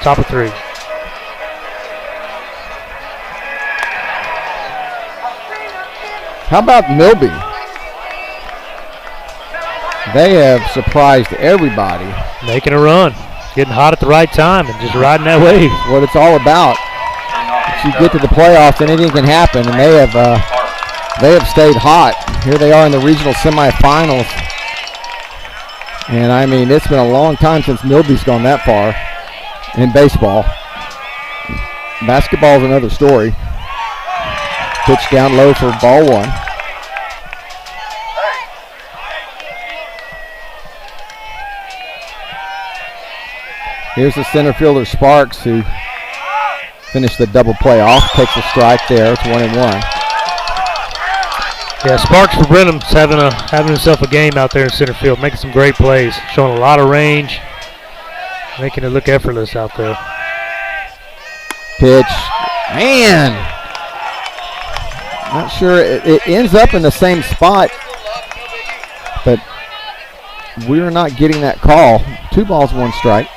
Top of 3. How about Milby? They have surprised everybody. Making a run. Getting hot at the right time and just riding that wave. What it's all about. If you get to the playoffs, anything can happen, and they have stayed hot. Here they are in the regional semifinals. And I mean, it's been a long time since Milby's gone that far in baseball. Basketball's another story. Pitch down low for ball 1. Here's the center fielder Sparks, who finished the double play off. Takes a strike there. It's 1-1. Yeah, Sparks for Brenham's having himself a game out there in center field, making some great plays, showing a lot of range, making it look effortless out there. Pitch, man. Not sure it ends up in the same spot, but we're not getting that call. 2 balls, 1 strike.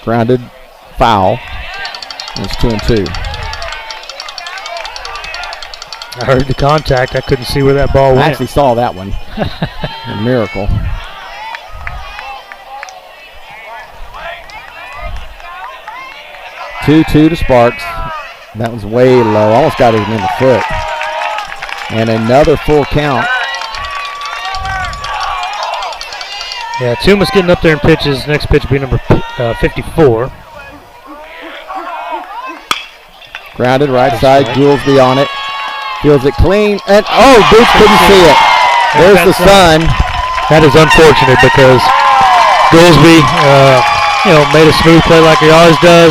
Grounded, foul. And it's 2-2. I heard the contact. I couldn't see where that ball went. I actually saw that one. A miracle. Two to Sparks. That was way low. Almost got him in the foot. And another full count. Yeah, Tuma's getting up there in pitches. Next pitch will be number 54. Grounded right side. Goolsby on it. Feels it clean. And Boots couldn't see it. There's the sun. That is unfortunate because Goolsby, made a smooth play like he always does.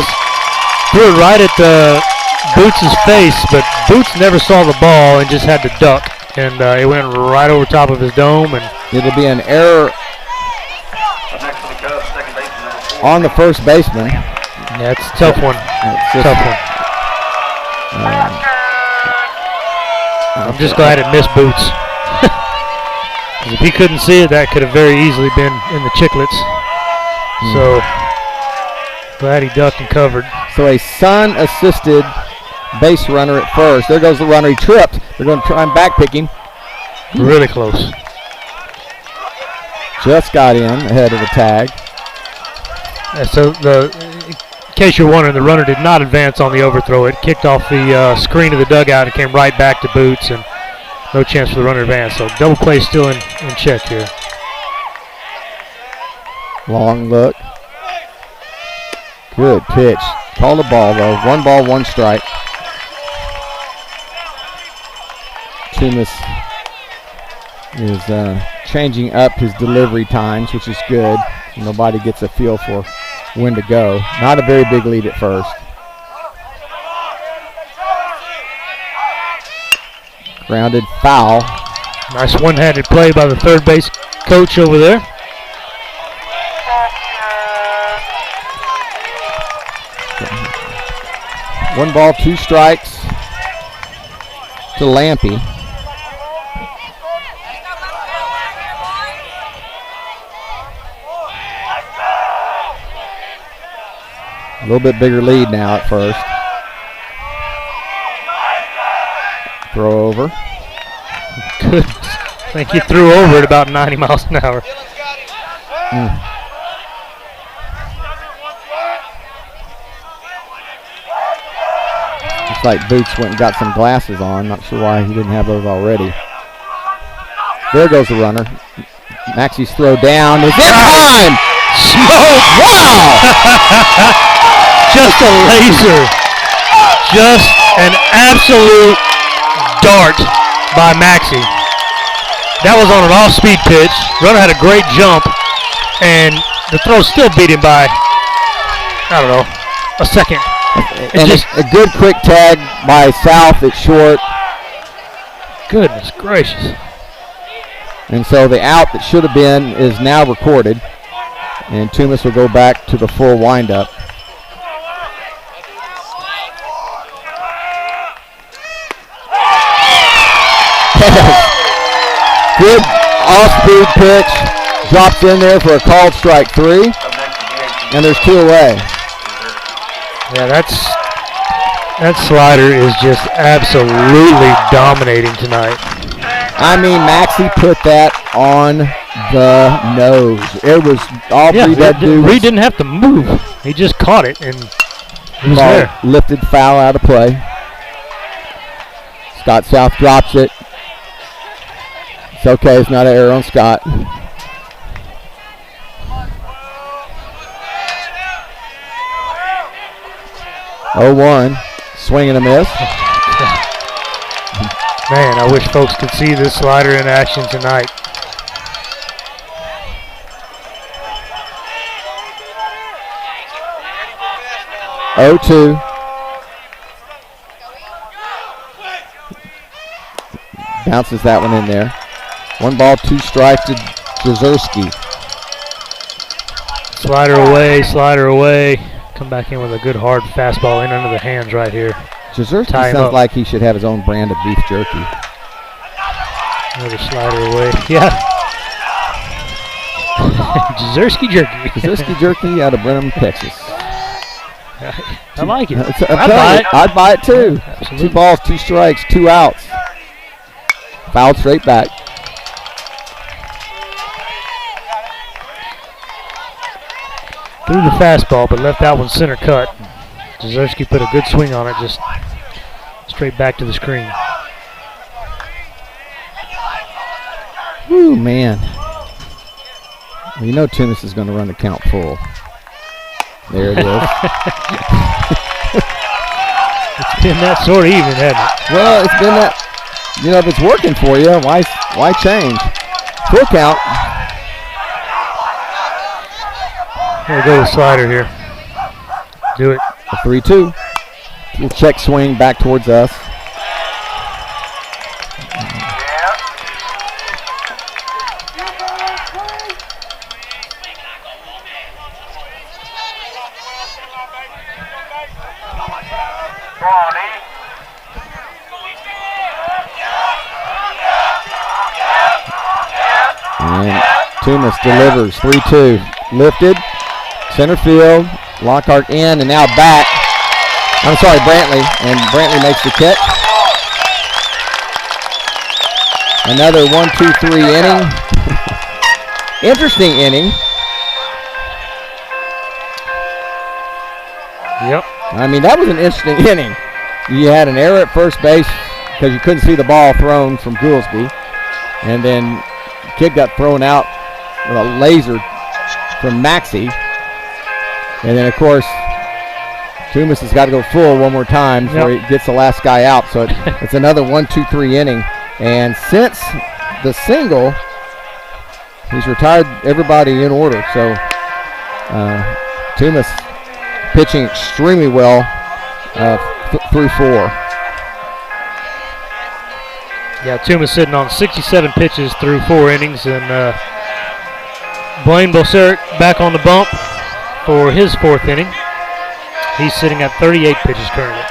Threw it right at Boots' face, but Boots never saw the ball and just had to duck. and it went right over top of his dome. And it'll be an error on the first baseman. Yeah, it's a tough one. Tough one. I'm just glad it missed Boots. If he couldn't see it, that could have very easily been in the chicklets. So glad he ducked and covered. So a Sun-assisted base runner at first. There goes the runner. He tripped. They're going to try and backpick him. Really close. Just got in ahead of the tag. So in case you're wondering, the runner did not advance on the overthrow. It kicked off the screen of the dugout and came right back to Boots, and no chance for the runner to advance. So double play still in check here. Long look. Good pitch. Call the ball, though. 1 ball, 1 strike. Tumis is changing up his delivery times, which is good. Nobody gets a feel for when to go. Not a very big lead at first. Grounded foul. Nice one-handed play by the third base coach over there. One ball, 2 strikes to Lampy. A little bit bigger lead now at first. Throw over. Goodness. I think he threw over at about 90 miles an hour. Looks like Boots went and got some glasses on. Not sure why he didn't have those already. There goes the runner. Maxie's throw down is in time! Wow! Just a laser. Just an absolute dart by Maxie. That was on an off-speed pitch. Runner had a great jump, and the throw still beat him by, I don't know, a second. And just a good quick tag by South at short. Goodness gracious. And so the out that should have been is now recorded, and Tumis will go back to the full windup. Good off-speed pitch, drops in there for a called strike 3, and there's 2 away. Yeah, that slider is just absolutely dominating tonight. I mean, Maxie put that on the nose. It was all Reed had to do. Reed didn't have to move. He just caught it, and he was there. Lifted foul out of play. Scott South drops it. It's okay. It's not an error on Scott. Oh, 1. Swing and a miss. Man, I wish folks could see this slider in action tonight. Oh, 2. Bounces that one in there. 1 ball, 2 strikes to Jezerski. Slider away. Come back in with a good hard fastball in under the hands right here. Jezerski sounds like he should have his own brand of beef jerky. Another slider away. Yeah. Jezerski jerky. Jezerski jerky out of Brenham, Texas. I like it. I'd buy it too. Absolutely. 2 balls, 2 strikes, 2 outs. Fouled straight back. Threw the fastball, but left that one center cut. Jezerski put a good swing on it, just straight back to the screen. Woo, man. Well, you know Tumis is going to run the count full. There it is. It's been that sort of even, hasn't it? Well, it's been that. You know, if it's working for you, why change? Full count. We'll go with slider here. Do it. A 3-2. Little check swing back towards us. Toomas delivers, 3-2. Lifted, center field, Lockhart in, and now back. I'm sorry, Brantley, and Brantley makes the catch. Another 1-2-3 inning. Interesting inning. Yep. I mean, that was an interesting inning. You had an error at first base because you couldn't see the ball thrown from Goolsby. And then the kid got thrown out with a laser from Maxey. And then, of course, Toomas has got to go full one more time before he gets the last guy out. So it's another 1-2-3 inning. And since the single, he's retired everybody in order. So Toomas pitching extremely well through 4. Yeah, Toomas sitting on 67 pitches through 4 innings, and Blaine Boseric back on the bump for his 4th inning. He's sitting at 38 pitches currently.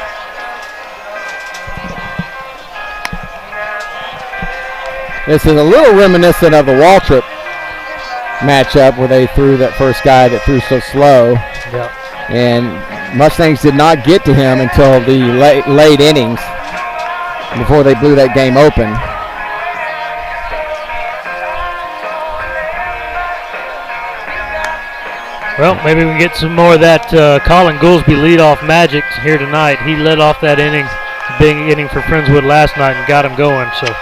This is a little reminiscent of the Waltrip matchup where they threw that first guy that threw so slow. Yeah. And Mustangs did not get to him until the late innings before they blew that game open. Well, maybe we can get some more of that Colin Goolsby leadoff magic here tonight. He led off that inning, big inning for Friendswood last night, and got him going. So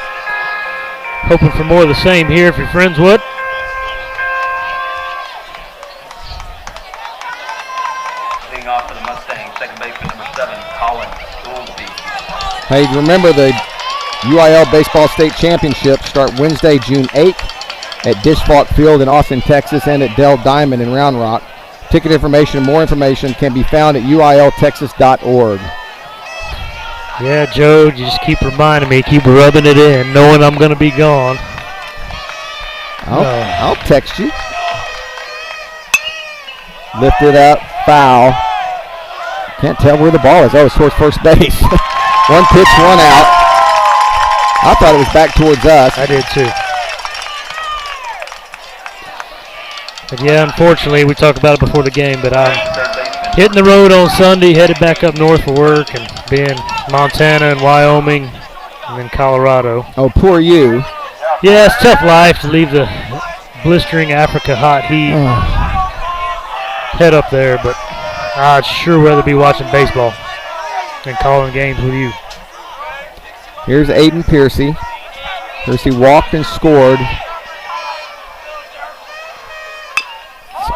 hoping for more of the same here for Friendswood. Leading off for the Mustangs, second baseman number 7, Colin Goolsby. Hey, remember the UIL Baseball State Championships start Wednesday, June 8th at Dish Falk Field in Austin, Texas, and at Dell Diamond in Round Rock. Ticket information and more information can be found at uiltexas.org. Yeah, Joe, you just keep reminding me, keep rubbing it in, knowing I'm going to be gone. I'll text you. Lifted up, foul. Can't tell where the ball is. Oh, it's towards first base. One pitch, one out. I thought it was back towards us. I did too. But yeah, unfortunately, we talked about it before the game, but I'm hitting the road on Sunday, headed back up north for work, and being Montana and Wyoming, and then Colorado. Oh, poor you. Yeah, it's tough life to leave the blistering Africa hot heat. Head up there, but I'd sure rather be watching baseball than calling games with you. Here's Aiden Piercy. Piercy walked and scored.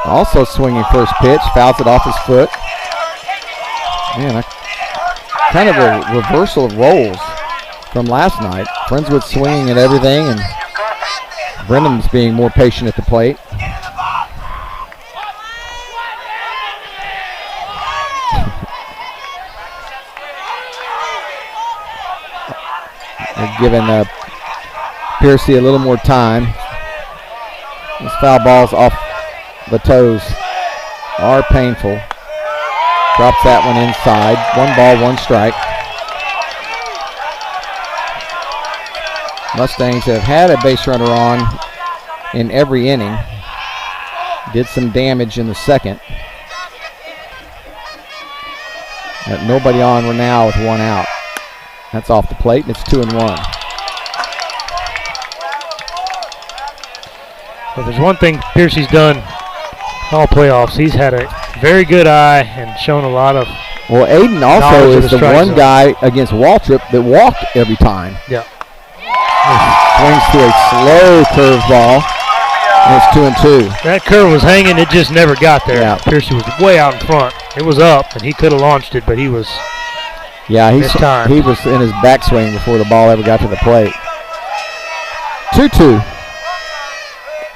Also swinging first pitch, fouls it off his foot. Man, kind of a reversal of roles from last night. Friendswood swinging at everything, and Brenham's being more patient at the plate. They're giving Piercy a little more time. These foul balls off the toes are painful. Drops that one inside. 1 ball, 1 strike. Mustangs have had a base runner on in every inning. Did some damage in the second. Got nobody on now with 1 out. That's off the plate, and it's 2-1. Well, there's one thing Piercy's done all playoffs. He's had a very good eye and shown a lot of. Well, Aiden also is the one guy against Waltrip that walked every time. Yeah. Swings to a slow curveball, and it's 2-2. That curve was hanging, it just never got there. Yeah. Piercy was way out in front. It was up, and he could have launched it, but he was. Yeah, he was in his backswing before the ball ever got to the plate. 2-2.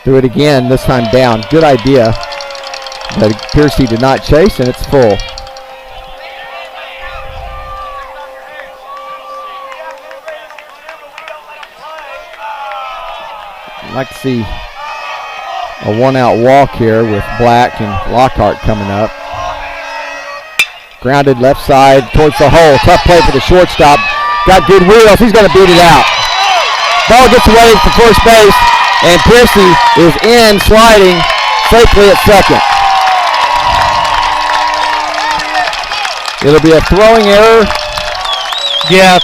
Do it again, this time down. Good idea. But Piercy did not chase, and it's full. I'd like to see a 1-out walk here with Black and Lockhart coming up. Grounded left side towards the hole. Tough play for the shortstop. Got good wheels. He's going to beat it out. Ball gets away for first base. And Piercy is in, sliding safely at second. It'll be a throwing error. Yeah,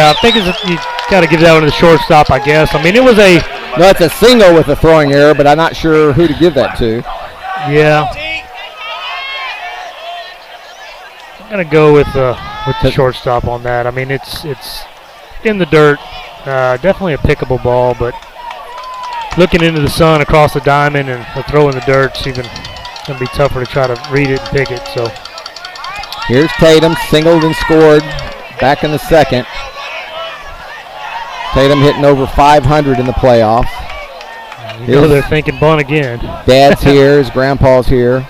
I think you got to give that one to the shortstop, I guess. I mean, it was a... No, it's a single with a throwing error, but I'm not sure who to give that to. Yeah. I'm going to go with the shortstop on that. I mean, it's in the dirt. Definitely a pickable ball, but looking into the sun across the diamond and the throw in the dirt, it's even going to be tougher to try to read it and pick it. So here's Tatum, singled and scored back in the second. Tatum hitting over 500 in the playoffs. You know they're thinking bunt again. Dad's here, his grandpa's here.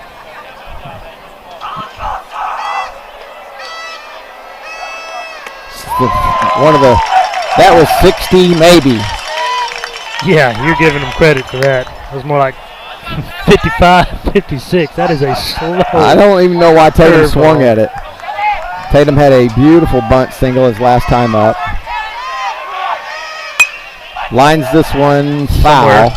That was 60 maybe. Yeah, you're giving him credit for that. It was more like 55, 56. That is a slow. I don't even know why Tatum swung at it. Tatum had a beautiful bunt single his last time up. Lines this one foul.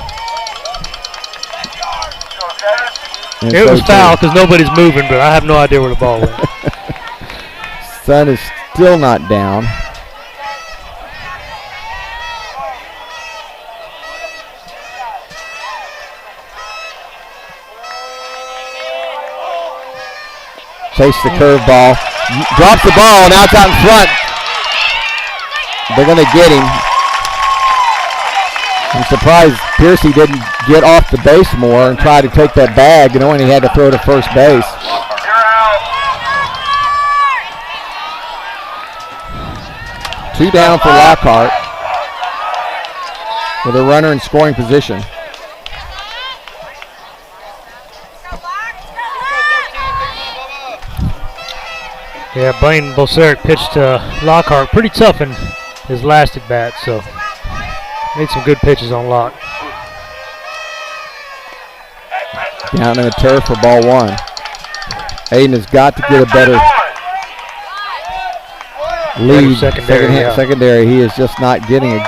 It was foul because nobody's moving, but I have no idea where the ball went. Sun is still not down. Chase the curveball. Drops the ball. Now it's out in front. They're going to get him. I'm surprised Piercy didn't get off the base more and try to take that bag, knowing he had to throw to first base. Two down for Lockhart with a runner in scoring position. Yeah, Blaine Boseric pitched to Lockhart pretty tough in his last at bat, so made some good pitches on Lock. Down in the turf for ball one. Aiden has got to get a better lead. Secondary. He is just not getting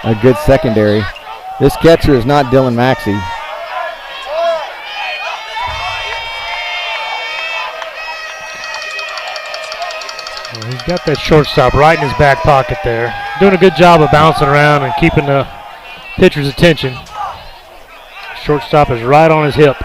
a good secondary. This catcher is not Dylan Maxey. Well, he's got that shortstop right in his back pocket there. Doing a good job of bouncing around and keeping the pitcher's attention. Shortstop is right on his hip.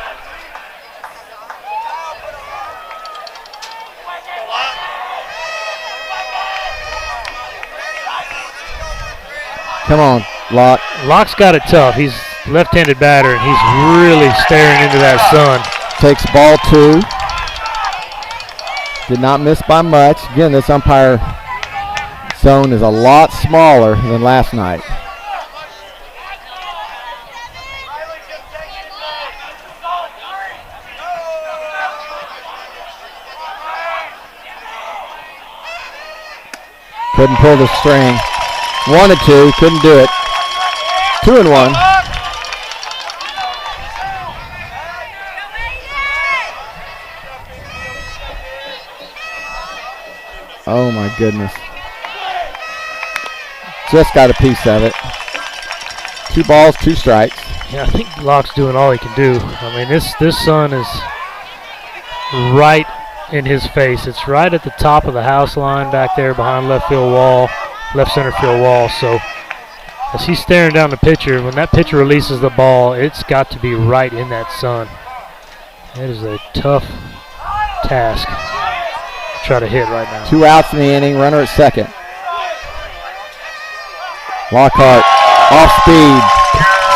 Come on, Locke. Locke's got it tough. He's left-handed batter, and he's really staring into that sun. Takes ball two. Did not miss by much. Again, this umpire zone is a lot smaller than last night. Couldn't pull the string. Wanted to, couldn't do it. 2-1. Oh my goodness. Just got a piece of it. 2 balls, 2 strikes. Yeah, I think Locke's doing all he can do. I mean, this sun is right in his face. It's right at the top of the house line back there behind left center field wall. So as he's staring down the pitcher, when that pitcher releases the ball, it's got to be right in that sun. It is a tough task to try to hit right now. 2 outs in the inning, runner at second. Lockhart off speed,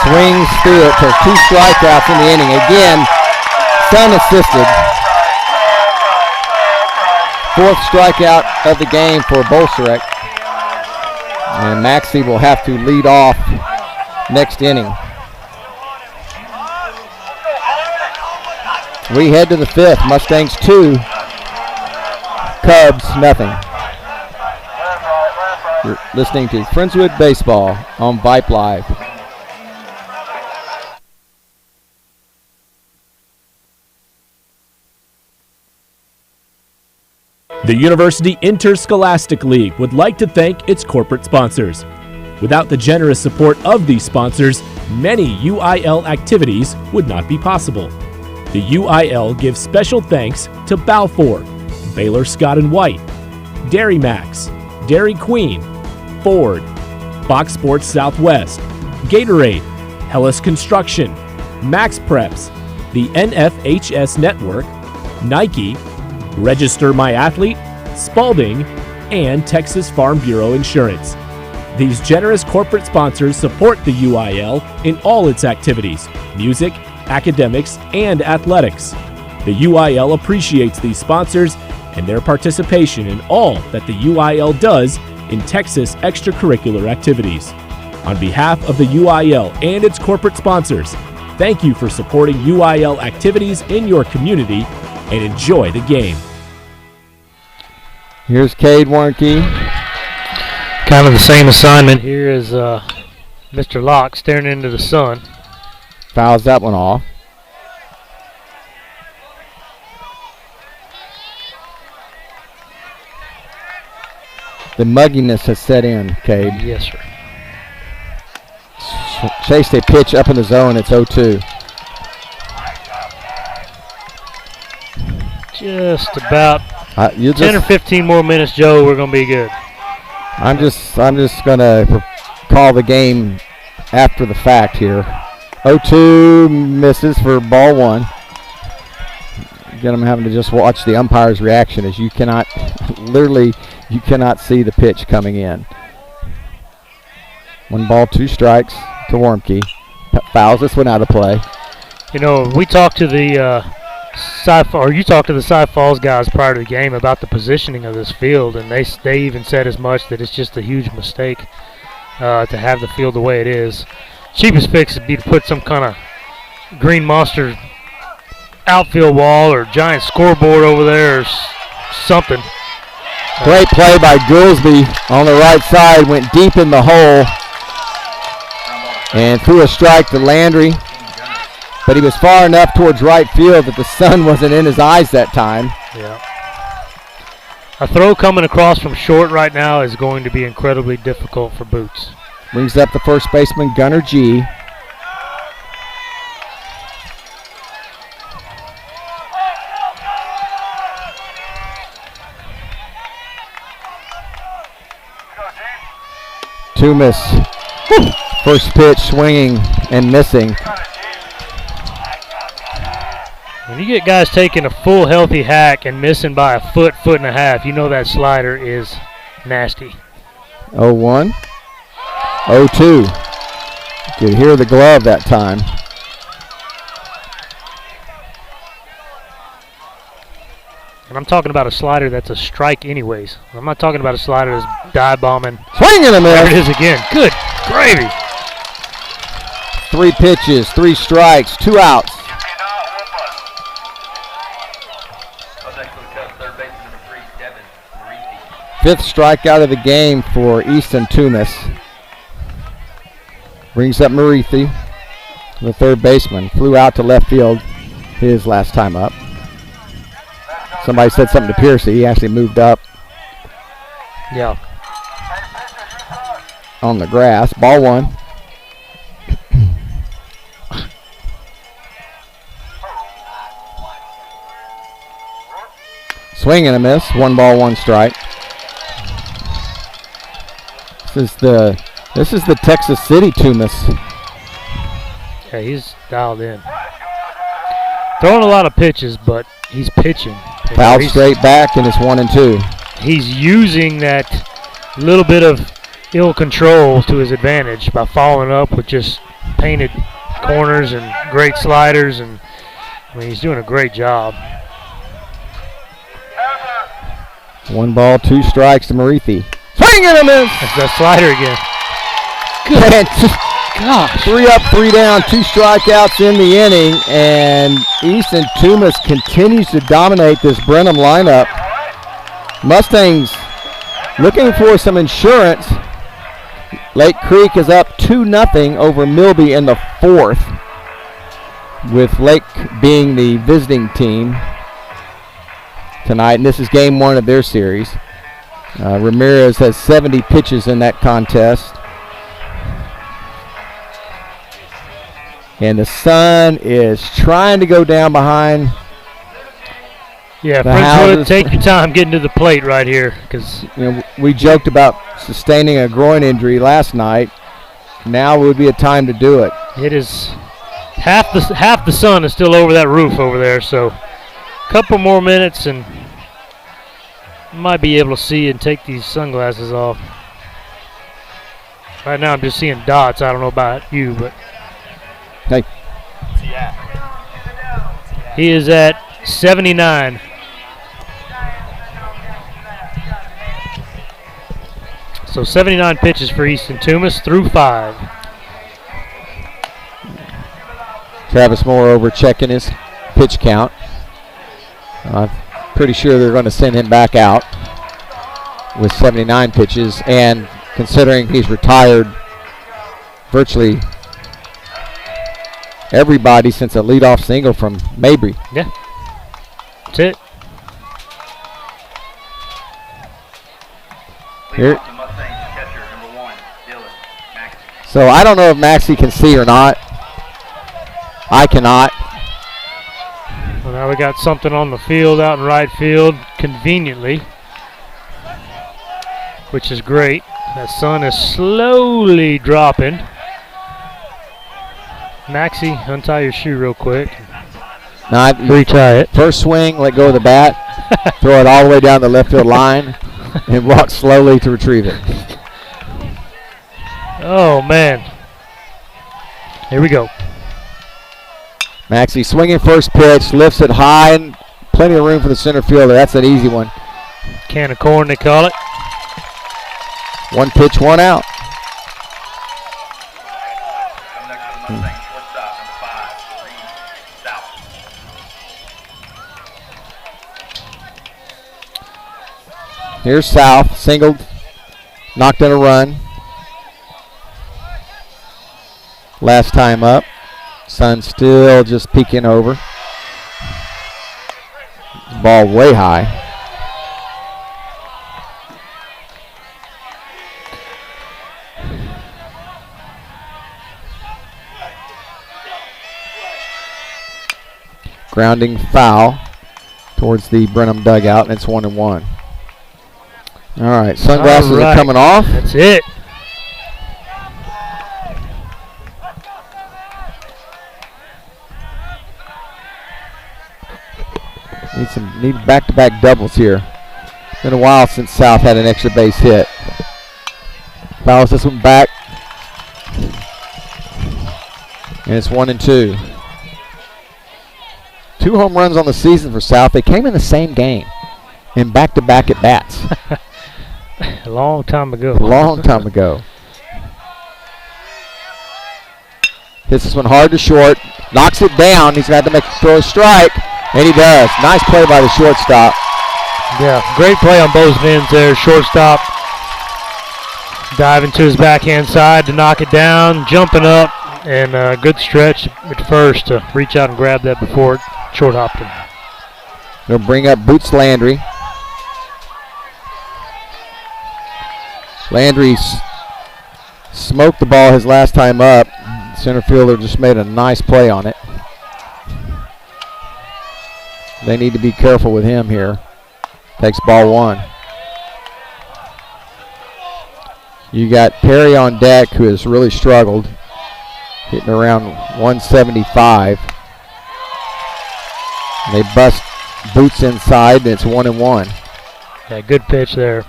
swings through it for 2 strikeouts in the inning. Again, sun assisted. 4th strikeout of the game for Bolsherek. And Maxey will have to lead off next inning. We head to the 5th. Mustangs 2, Cubs nothing. You're listening to Friendswood Baseball on Vype Live. The University Interscholastic League would like to thank its corporate sponsors. Without the generous support of these sponsors, many UIL activities would not be possible. The UIL gives special thanks to Balfour, Baylor Scott & White, Dairy Max, Dairy Queen, Ford, Fox Sports Southwest, Gatorade, Hellas Construction, Max Preps, the NFHS Network, Nike, Register My Athlete, Spalding, and Texas Farm Bureau Insurance. These generous corporate sponsors support the UIL in all its activities, music, academics, and athletics. The UIL appreciates these sponsors and their participation in all that the UIL does in Texas extracurricular activities. On behalf of the UIL and its corporate sponsors, thank you for supporting UIL activities in your community and enjoy the game. Here's Cade Warnke. Kind of the same assignment here as Mr. Locke staring into the sun. Fouls that one off. The mugginess has set in, Cade. Yes, sir. Chased a pitch up in the zone. It's 0-2. Just about 10 10 or 15 more minutes, Joe. We're going to be good. I'm just going to call the game after the fact here. 0-2 misses for ball one. Again, I'm having to just watch the umpire's reaction as you cannot, literally, you cannot see the pitch coming in. 1 ball, 2 strikes to Warmke. Fouls this one out of play. You know, we talked to the you talked to the Cy Falls guys prior to the game about the positioning of this field, and they even said as much that it's just a huge mistake to have the field the way it is. Cheapest fix would be to put some kind of green monster outfield wall or giant scoreboard over there or something. Great play by Goolsby on the right side, went deep in the hole and threw a strike to Landry, but he was far enough towards right field that the sun wasn't in his eyes that time. Yeah. A throw coming across from short right now is going to be incredibly difficult for Boots. Brings up the first baseman, Gunnar G. Two miss. First pitch swinging and missing. When you get guys taking a full healthy hack and missing by a foot and a half, you know that slider is nasty. 0-1. 0-2. Could hear the glove that time. And I'm talking about a slider that's a strike anyways. I'm not talking about a slider that's dive bombing. Swing and a miss. There it is again. Good gravy. 3 pitches, 3 strikes, 2 outs. Fifth strikeout of the game for Easton Toomis. Brings up Marithi, the third baseman. Flew out to left field his last time up. Somebody said something to Piercy. He actually moved up. Yeah. On the grass. Ball one. Swing and a miss. 1 ball, 1 strike. This is the Texas City Toomis. Yeah, he's dialed in. Throwing a lot of pitches, but he's pitching. Fouled straight back, and it's 1-2. He's using that little bit of ill control to his advantage by following up with just painted corners and great sliders, and I mean he's doing a great job. 1 ball, 2 strikes to Marithi. Swing and a miss. That's that slider again. Good. Gosh. 3 up, 3 down, 2 strikeouts in the inning, and Easton Toomis continues to dominate this Brenham lineup. Mustangs looking for some insurance. Lake Creek is up 2-0 over Milby in the 4th, with Lake being the visiting team tonight, and this is game 1 of their series. Ramirez has 70 pitches in that contest. And the sun is trying to go down behind. Yeah, the Friendswood, houses. take your time getting to the plate right here, because We joked about sustaining a groin injury last night. Now would be a time to do it. it is half the sun is still over that roof over there. So a couple more minutes and might be able to see and take these sunglasses off. Right now I'm just seeing dots. I don't know about you, but Hey, he is at 79. So 79 pitches for Easton Toomas through 5. Travis Moore over checking his pitch count. I'm pretty sure they're going to send him back out with 79 pitches, and considering he's retired virtually everybody since a leadoff single from Mabry. Yeah, that's it. Here. The Mustangs catcher, number 1, Dylan Maxey. So I don't know if Maxie can see or not. I cannot. Well, now we got something on the field out in right field conveniently, which is great. That sun is slowly dropping. Maxie, untie your shoe real quick. Not Retie it. First swing, let go of the bat, throw it all the way down the left field line, and walk slowly to retrieve it. Oh, man. Here we go. Maxie swinging first pitch, lifts it high, and plenty of room for the center fielder. That's an easy one. Can of corn, they call it. One pitch, one out. Come next to the Mustangs, shortstop, number 5, Reed South. Here's South, singled, knocked in a run. Last time up, sun still just peeking over. Ball way high. Grounding foul towards the Brenham dugout, and it's 1-1. All right, sunglasses are coming off. That's it. Need back-to-back doubles here. Been a while since South had an extra base hit. Fouls this one back, and it's 1-2. 2 home runs on the season for South. They came in the same game in back-to-back at bats. A long time ago. A long time ago. Hits this one hard to short. Knocks it down. He's got to make throw a strike. And he does. Nice play by the shortstop. Yeah, great play on both ends there. Shortstop diving to his backhand side to knock it down. Jumping up. And a good stretch at first to reach out and grab that before it short hopped him. They'll bring up Boots Landry. Landry smoked the ball his last time up. Center fielder just made a nice play on it. They need to be careful with him here. Takes ball 1. You got Perry on deck, who has really struggled, hitting around 175. And they bust Boots inside, and it's 1-1. Yeah, good pitch there.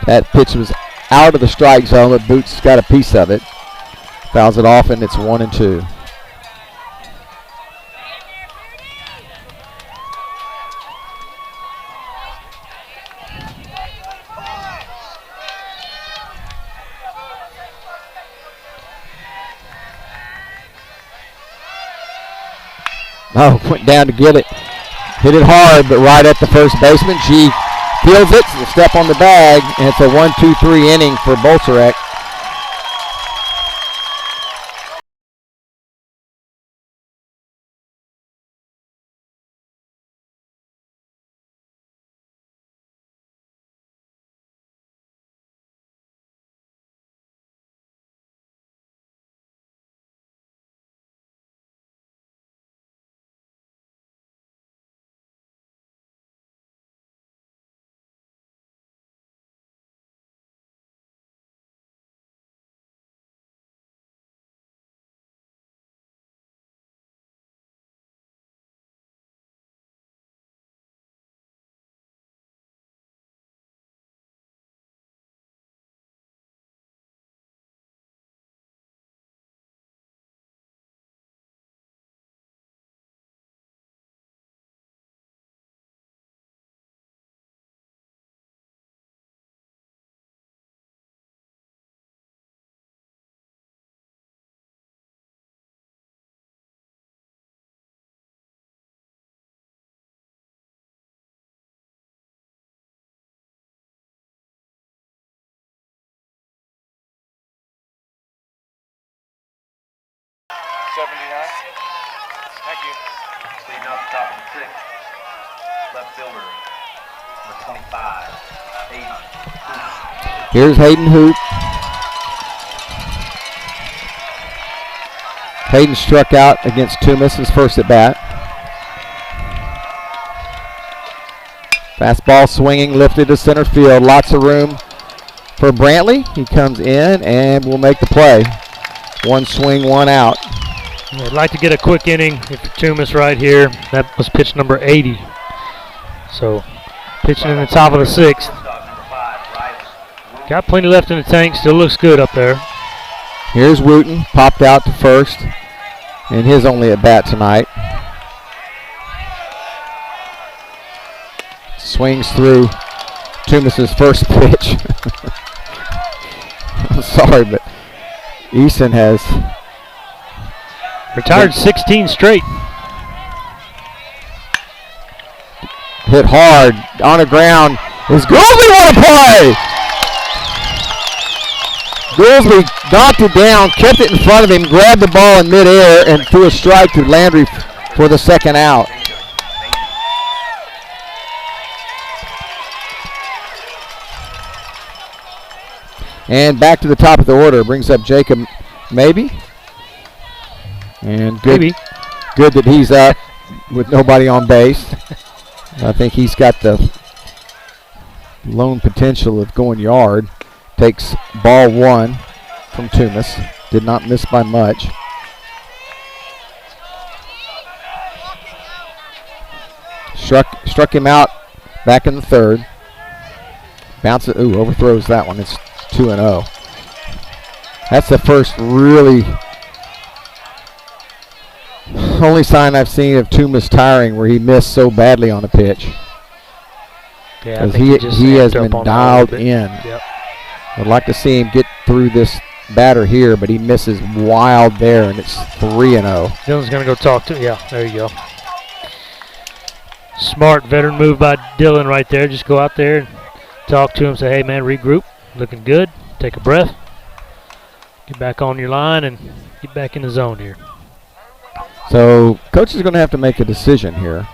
That pitch was out of the strike zone, but Boots got a piece of it. Fouls it off, and it's 1-2. Oh, went down to get it. Hit it hard, but right at the first baseman. She fields it, a step on the bag, and it's a 1-2-3 inning for Bolsarek. 79. Thank you. Leading off the top of the sixth, left fielder, number 25, Hayden. Here's Hayden Hoop. Hayden struck out against Toomas his first at bat. Fastball swinging, lifted to center field. Lots of room for Brantley. He comes in and will make the play. One swing, one out. I'd like to get a quick inning if Toomas right here. That was pitch number 80. So pitching in the top of the sixth. Got plenty left in the tank. Still looks good up there. Here's Wooten, popped out to first, and his only at bat tonight. Swings through Toomas's first pitch. I'm sorry, but Easton has retired 16 straight. Hit hard on the ground. Is Goolsby want to play? Goolsby knocked it down, kept it in front of him, grabbed the ball in midair, and threw a strike to Landry for the second out. And back to the top of the order, brings up Jacob Maybe. And good that he's up with nobody on base. I think he's got the lone potential of going yard. Takes ball one from Toomas. Did not miss by much. Struck him out back in the third. Bounce it. Ooh, overthrows that one. It's 2-0. That's the first really only sign I've seen of Toomas tiring where he missed so badly on a pitch. Yeah, he has been dialed in. Yep. I'd like to see him get through this batter here, but he misses wild there, and it's 3-0. Dylan's going to go talk to him. Yeah, there you go. Smart veteran move by Dylan right there. Just go out there and talk to him. Say, hey, man, regroup. Looking good. Take a breath. Get back on your line and get back in the zone here. So coach is going to have to make a decision here.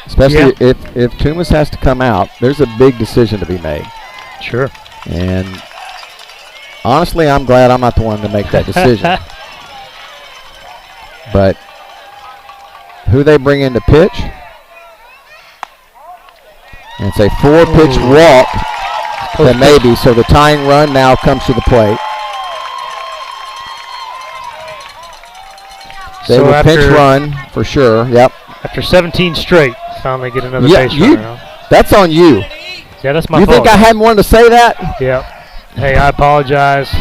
Especially if Toomas has to come out, there's a big decision to be made. Sure. And honestly, I'm glad I'm not the one to make that decision. But who they bring in to pitch? And it's a 4-pitch walk to Maybe, so the tying run now comes to the plate. They So will pinch run for sure. Yep. After 17 straight, finally get another base runner. That's on you. Yeah, that's my You fault. think I hadn't wanted to say that? Yep. Hey, I apologize.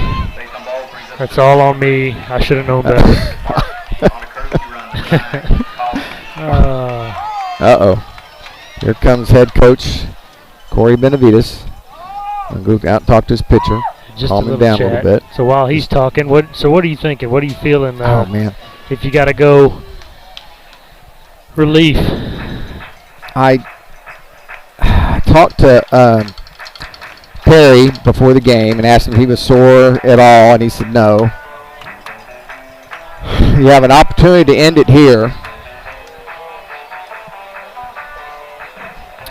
That's all on me. I should have known better. Uh-oh. Here comes head coach Corey Benavides. I'll go out and talk to his pitcher. Just calm him down a little bit. So while he's talking, what are you thinking? What are you feeling? Oh, man. If you got to go relief. I talked to Perry before the game and asked him if he was sore at all, and he said no. You have an opportunity to end it here.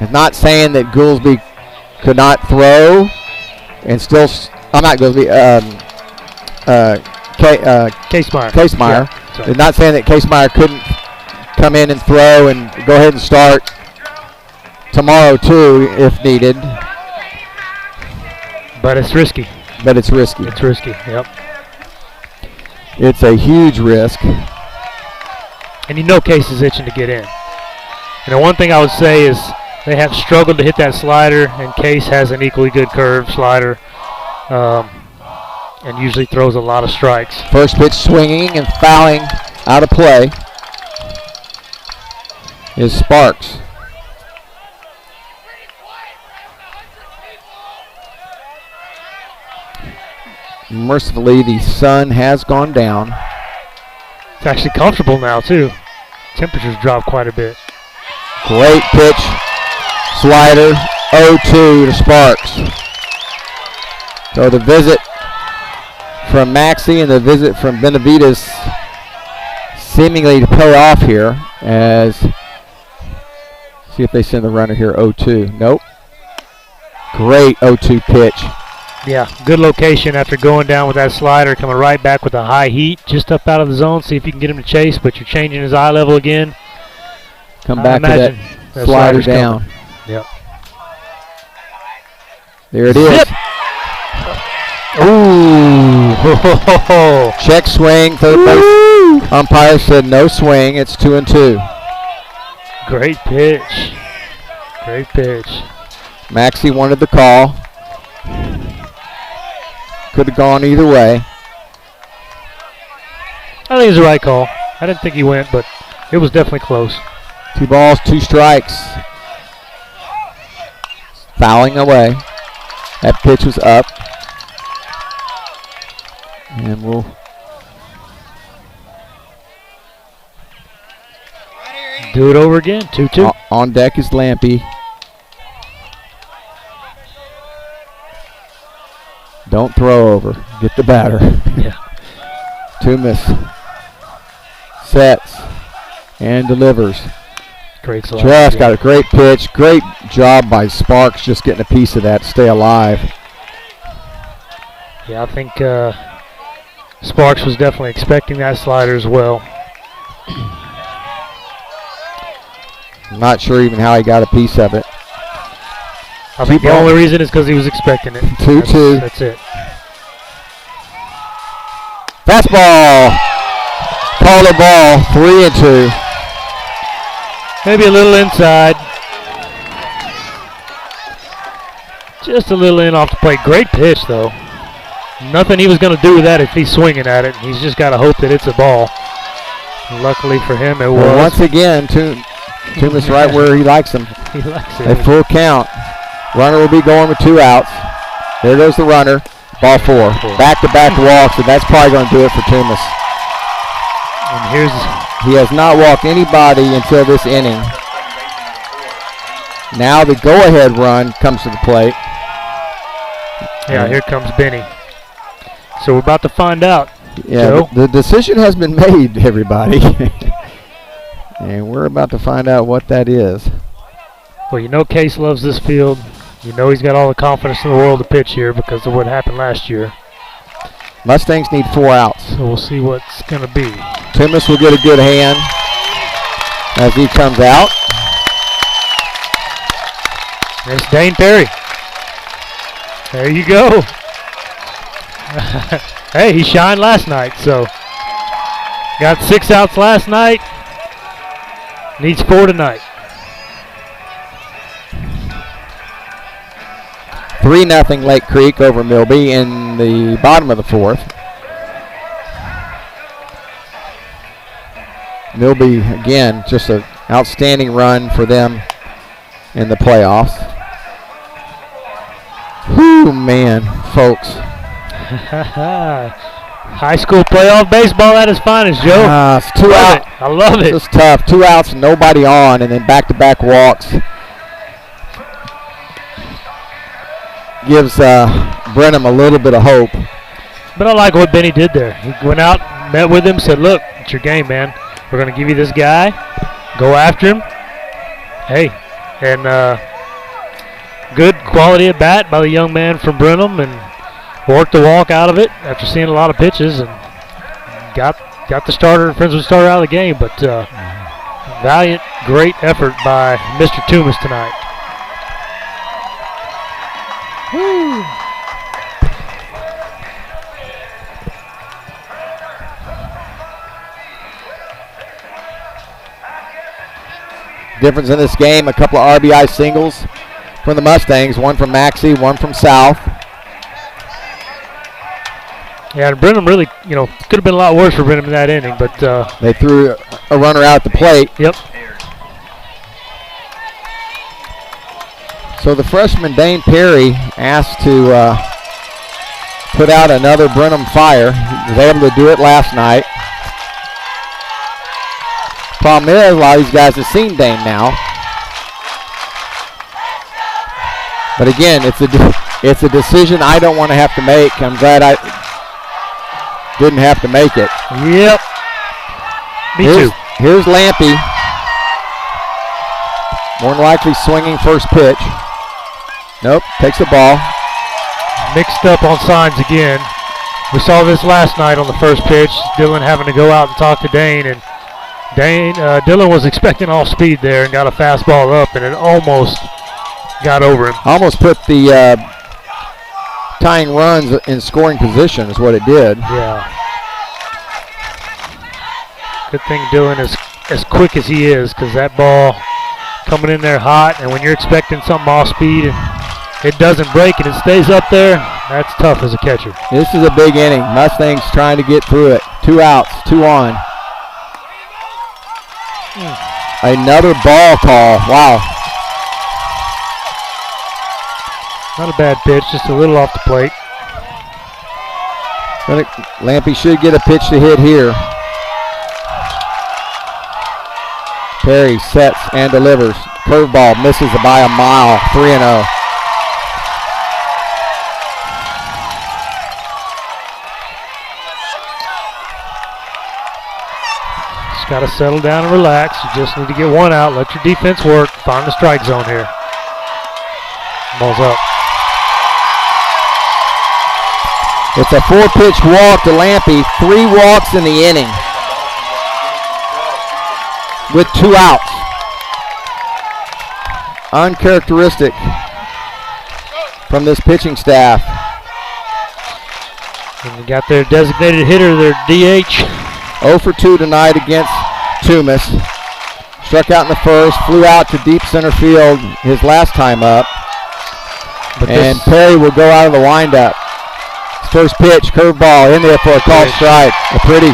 I'm not saying that Goolsby could not throw and still, I'm not Goolsby, Casemeyer. Casemeyer. Yeah, I'm not saying that Casemeyer couldn't come in and throw and go ahead and start tomorrow too if needed. But it's risky. It's risky. It's risky, yep. It's a huge risk. And you know Case is itching to get in. And the one thing I would say is they have struggled to hit that slider, and Case has an equally good curve slider and usually throws a lot of strikes. First pitch swinging and fouling out of play is Sparks. Mercifully, the sun has gone down. It's actually comfortable now, too. Temperatures dropped quite a bit. Great pitch. Slider, 0-2 to Sparks. So the visit from Maxey and the visit from Benavides seemingly to pay off here as, see if they send the runner here 0-2. Nope. Great 0-2 pitch. Yeah, good location after going down with that slider, coming right back with a high heat, just up out of the zone. See if you can get him to chase, but you're changing his eye level again. Come back to that slider down. Coming. Yep. There it is. Ooh. Check swing. Third base umpire said no swing. It's 2-2. Great pitch. Great pitch. Maxey wanted the call. Could have gone either way. I think it's the right call. I didn't think he went, but it was definitely close. 2 balls, 2 strikes. Fouling away. That pitch was up. And we'll do it over again. 2-2. On deck is Lampy. Don't throw over. Get the batter. Yeah. Toomas sets and delivers. Great slide. Just got a great pitch. Great job by Sparks just getting a piece of that. Stay alive. Yeah, I think Sparks was definitely expecting that slider as well. I'm not sure even how he got a piece of it. I think the only reason is because he was expecting it. 2-2. That's it. Fastball. Call the ball. 3-2. Maybe a little inside. Just a little in off the plate. Great pitch, though. Nothing he was going to do with that if he's swinging at it. He's just got to hope that it's a ball. Luckily for him, it was. Well, once again, Toomas right where he likes him. He likes it. A full count. Runner will be going with 2 outs. There goes the runner. Ball 4. Back-to-back walks, and that's probably going to do it for Toomas. And he has not walked anybody until this inning. Now the go-ahead run comes to the plate. Yeah, here comes Benny. So we're about to find out. Yeah, Joe? the decision has been made, everybody. And we're about to find out what that is. Well, you know Case loves this field. You know he's got all the confidence in the world to pitch here because of what happened last year. Mustangs need 4 outs. So we'll see what's going to be. Toomas will get a good hand as he comes out. There's Dane Perry. There you go. Hey, he shined last night, so got 6 outs last night. Needs 4 tonight. 3-0 Lake Creek over Milby in the bottom of the 4th. Milby, again, just an outstanding run for them in the playoffs. Whew, man, folks. High school playoff baseball at its finest, Joe. It's 2 outs. I love it. It's tough. 2 outs, nobody on, and then back-to-back walks. Gives Brenham a little bit of hope. But I like what Benny did there. He went out, met with him, said, look, it's your game, man. We're going to give you this guy. Go after him. Hey, and good quality at bat by the young man from Brenham, and worked the walk out of it after seeing a lot of pitches, and got the starter, Friendswood starter out of the game. But valiant, great effort by Mr. Toomas tonight. Woo. Difference in this game, a couple of RBI singles from the Mustangs, one from Maxey, one from South. Yeah, and Brenham really, could have been a lot worse for Brenham in that inning, but they threw a runner out at the plate. Yep. So the freshman Dane Perry asked to put out another Brenham fire. He was able to do it last night. Problem is, a lot of these guys have seen Dane now. But again, it's a decision I don't want to have to make. I'm glad didn't have to make it. Yep. Me too. Here's Lampy. More than likely swinging first pitch. Nope, takes the ball. Mixed up on signs again. We saw this last night on the first pitch. Dylan having to go out and talk to Dane, and Dylan was expecting off speed there and got a fastball up, and it almost got over him. Almost put the tying runs in scoring position is what it did. Yeah. Good thing Dylan is as quick as he is, because that ball coming in there hot, and when you're expecting something off speed and it doesn't break and it stays up there, that's tough as a catcher. This is a big inning. Mustangs trying to get through it. 2 outs, 2 on. Another ball call. Wow. Not a bad pitch, just a little off the plate. Lampy should get a pitch to hit here. Perry sets and delivers. Curveball misses by a mile. 3-0. Just got to settle down and relax. You just need to get one out. Let your defense work. Find the strike zone here. Ball's up. It's a 4-pitch walk to Lampy. 3 walks in the inning with 2 outs. Uncharacteristic from this pitching staff. And you got their designated hitter, their DH. 0 for 2 tonight against Toomas. Struck out in the first, flew out to deep center field his last time up. And Perry will go out of the windup. First pitch, curveball in there for a called strike. A pretty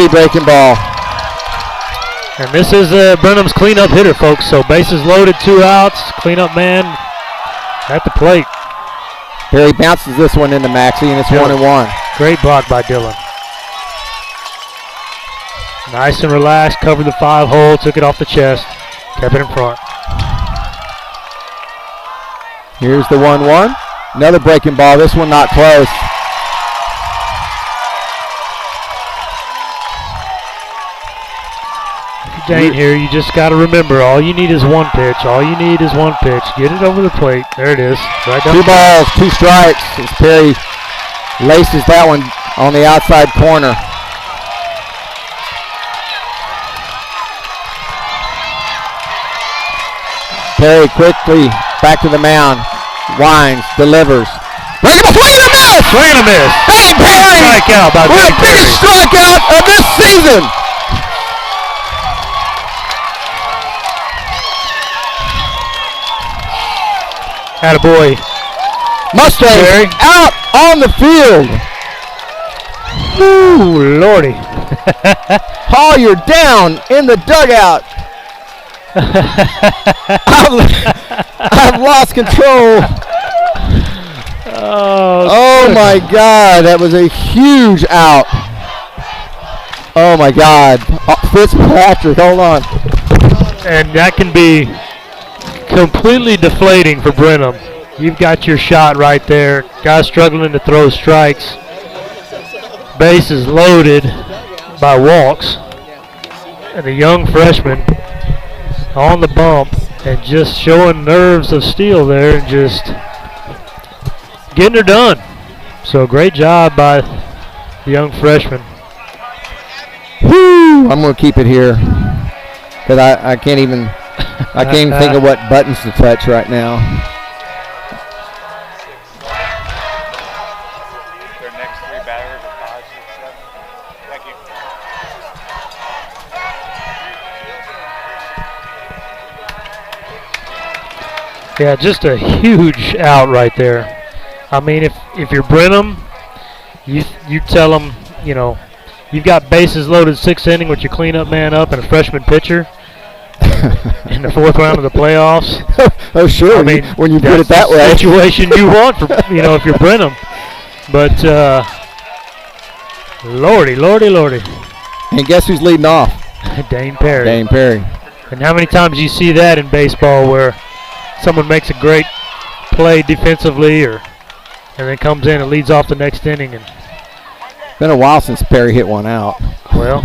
breaking ball. And this is Brenham's cleanup hitter, folks. So bases loaded, 2 outs, cleanup man at the plate. Perry bounces this one into Maxey, and it's 1-1. Great block by Dylan. Nice and relaxed, covered the 5-hole, took it off the chest, kept it in front. Here's the 1-1. Another breaking ball, this one not close. Dane here, you just got to remember, all you need is one pitch. All you need is one pitch. Get it over the plate. There it is. Right down 2 balls, 2 strikes as Perry laces that one on the outside corner. Perry quickly back to the mound. Winds, delivers. Breakable swing and a miss! Swing and a miss. Dane Perry! Strikeout by the biggest strikeout of this season! Attaboy. Mustang out on the field. Ooh, Lordy. Collier down in the dugout. I've lost control. Oh my God, that was a huge out. Oh my God. Fitzpatrick, hold on. And that can be completely deflating for Brenham. You've got your shot right there. Guy struggling to throw strikes. Bases loaded by walks. And a young freshman on the bump and just showing nerves of steel there and just getting her done. So great job by the young freshman. Whew, I'm going to keep it here because I can't even think of what buttons to touch right now. Their next 3 batters are 5, 6, 7. Thank you. Yeah, just a huge out right there. I mean, if you're Brenham, you tell them, you know, you've got bases loaded 6th inning with your cleanup man up and a freshman pitcher in the 4th round of the playoffs. Oh, sure. I mean, when you put it that way, situation you want for if you're Brenham. But Lordy. And guess who's leading off? Dane Perry. Dane Perry. And how many times you see that in baseball where someone makes a great play defensively or and then comes in and leads off the next inning. And Been a while since Perry hit one out. well,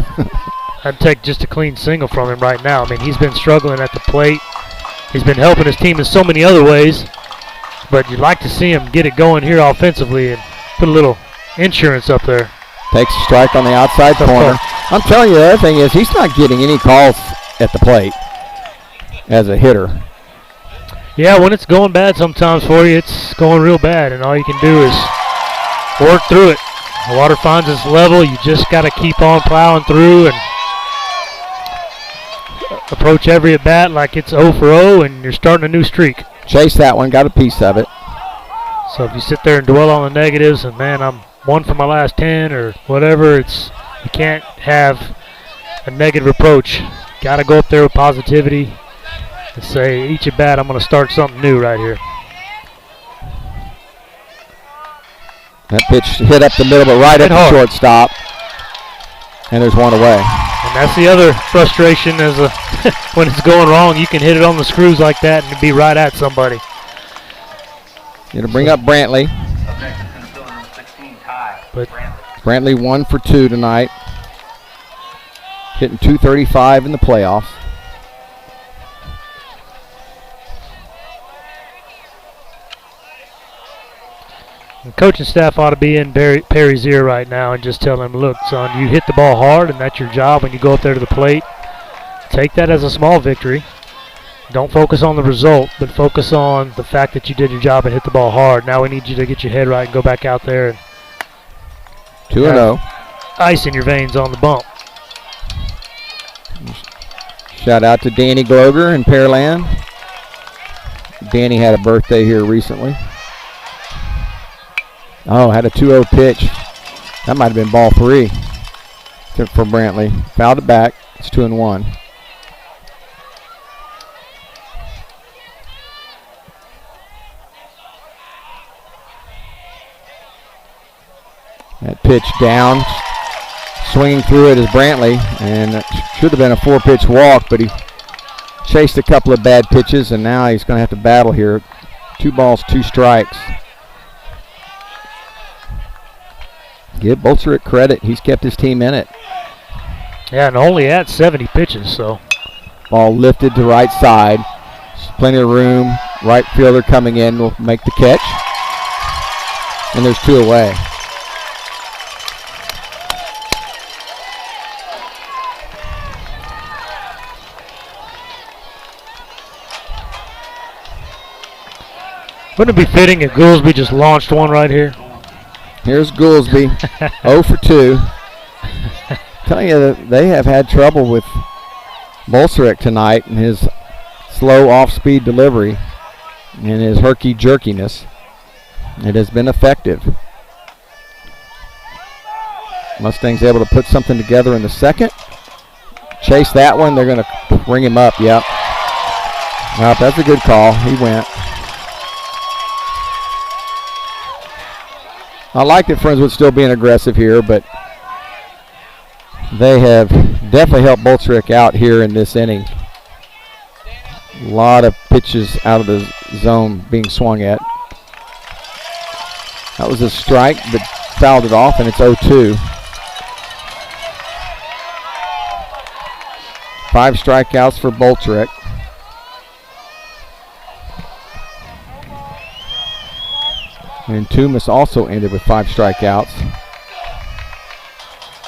I'd take just a clean single from him right now. I mean, he's been struggling at the plate. He's been helping his team in so many other ways, but you'd like to see him get it going here offensively and put a little insurance up there. Takes a strike on the outside corner. I'm telling you, the other thing is he's not getting any calls at the plate as a hitter. Yeah, when it's going bad sometimes for you, it's going real bad, and all you can do is work through it. The water finds its level. You just got to keep on plowing through and approach every at-bat like it's 0 for 0, and you're starting a new streak. Chase that one, got a piece of it. So if you sit there and dwell on the negatives and, man, I'm 1 for my last 10 or whatever, you can't have a negative approach. Got to go up there with positivity and say, each at bat, I'm going to start something new right here. That pitch hit up the middle, but right at the shortstop. And there's one away. And that's the other frustration as when it's going wrong, you can hit it on the screws like that and be right at somebody. It'll bring up Brantley. But Brantley 1 for 2 tonight. Hitting .235 in the playoffs. the coaching staff ought to be in Perry's ear right now and just tell him, look, son, you hit the ball hard, and that's your job when you go up there to the plate. Take that as a small victory. Don't focus on the result, but focus on the fact that you did your job and hit the ball hard. Now we need you to get your head right and go back out there and 2-0. Ice in your veins on the bump. Shout out to Danny Gloger in Pearland. Danny had a birthday here recently. Oh, had a 2-0 pitch. That might have been ball 3 for Brantley. Fouled it back. It's 2-1. That pitch down. Swinging through it is Brantley, and it should have been a 4-pitch walk, but he chased a couple of bad pitches, and now he's going to have to battle here. 2 balls, 2 strikes. Give Bolserick credit. He's kept his team in it. Yeah, and only at 70 pitches, so. Ball lifted to right side. There's plenty of room. Right fielder coming in will make the catch. And there's 2 away. Wouldn't it be fitting if Goolsby just launched one right here? Here's Goolsby, 0 for 2. Telling you that they have had trouble with Bolserick tonight and his slow off-speed delivery and his herky-jerkiness. It has been effective. Mustangs able to put something together in the second. Chase that one. They're going to bring him up. Yep. Yep, that's a good call. He went. I like that Friendswood still being aggressive here, but they have definitely helped Bolserick out here in this inning. A lot of pitches out of the zone being swung at. That was a strike, but fouled it off, and it's 0-2. 5 strikeouts for Bolserick. And Toomas also ended with 5 strikeouts.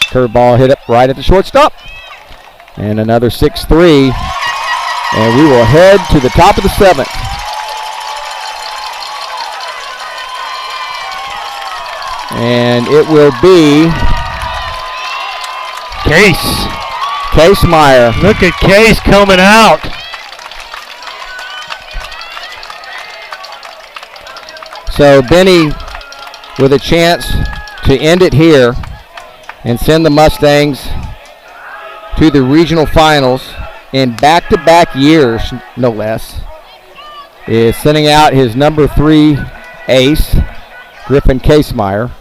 Curveball hit up right at the shortstop. And another 6-3. And we will head to the top of the 7th. And it will be Case Meyer. Look at Case coming out. So Benny with a chance to end it here and send the Mustangs to the regional finals in back-to-back years, no less, is sending out his number 3 ace, Griffin Casemeyer.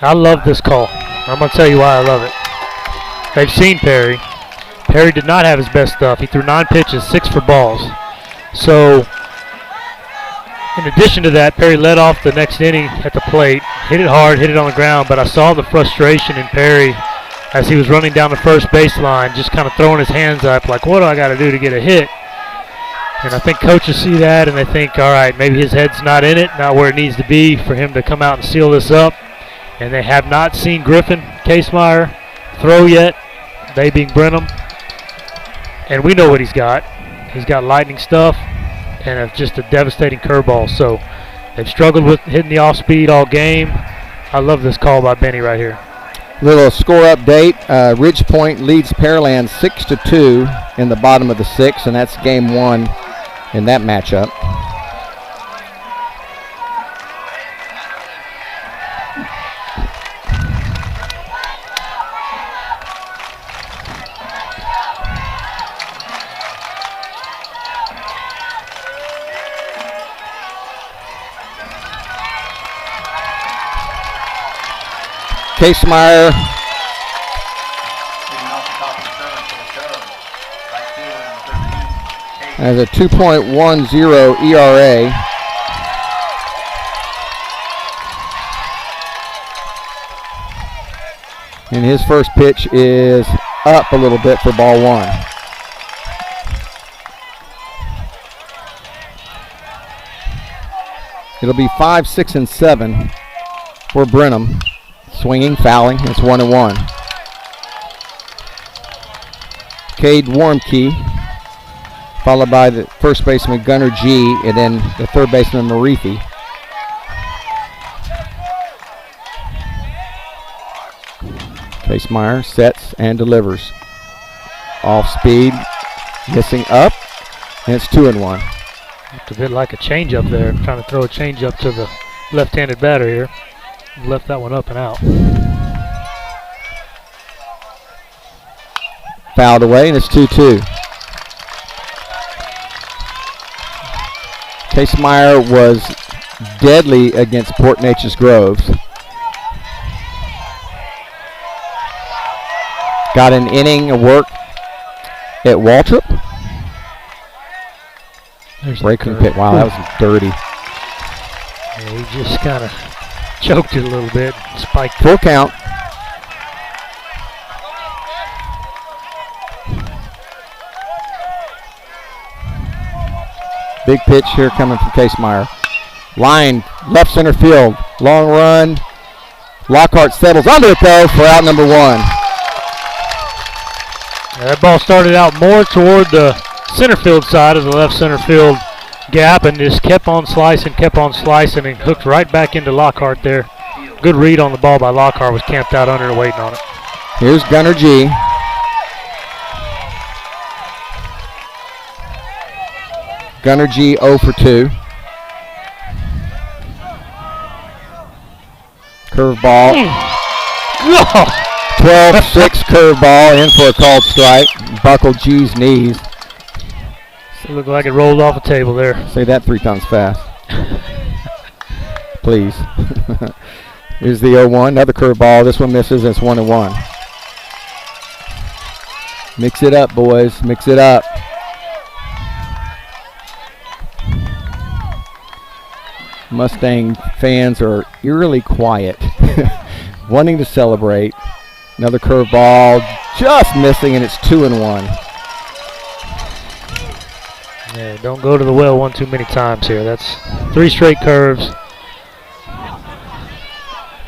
I love this call. I'm going to tell you why I love it. They've seen Perry. Perry did not have his best stuff. He threw 9 pitches, 6 for balls. So In addition to that, Perry led off the next inning at the plate, hit it hard, hit it on the ground, but I saw the frustration in Perry as he was running down the first baseline, just kind of throwing his hands up like, what do I got to do to get a hit? And I think coaches see that and they think, all right, maybe his head's not in it, not where it needs to be for him to come out and seal this up. And they have not seen Griffin Casemeyer throw yet, they being Brenham. And we know what he's got. He's got lightning stuff and just a devastating curveball. So they've struggled with hitting the off speed all game. I love this call by Benny right here. Little score update. Ridge Point leads Pearland 6-2 in the bottom of the sixth, and that's game one in that matchup. Casemeyer has a 2.10 ERA. And his first pitch is up a little bit for ball one. It'll be 5, 6, and 7 for Brenham. Swinging, fouling, it's 1-1. Cade Warmke, followed by the first baseman Gunnar G, and then the third baseman Marifi. Casemeyer sets and delivers. Off speed, missing up, and it's 2-1. It's a bit like a changeup there. Trying to throw a changeup to the left-handed batter here. Left that one up and out. Fouled away, and it's 2-2. Casemeyer was deadly against Port Neches Groves. Got an inning of work at Waltrip. Breaking pit. Wow, that was dirty. Yeah, he just kind of choked it a little bit. Spiked full count. Big pitch here coming from Casemeyer. Line, left center field. Long run. Lockhart settles under it though for out number one. Yeah, that ball started out more toward the center field side of the left center field gap and just kept on slicing and hooked right back into Lockhart there. Good read on the ball by Lockhart, was camped out under it waiting on it. Here's Gunnar G. Gunnar G 0 for 2. Curveball. 12-6 curveball in for a called strike. Buckled G's knees. It looked like it rolled off a table there. Say that 3 times fast. Please. Here's the 0-1. Another curveball. This one misses. It's 1-1. Mix it up, boys. Mix it up. Mustang fans are eerily quiet, wanting to celebrate. Another curveball, just missing, and it's 2-1. Yeah, don't go to the well one too many times here. That's 3 straight curves.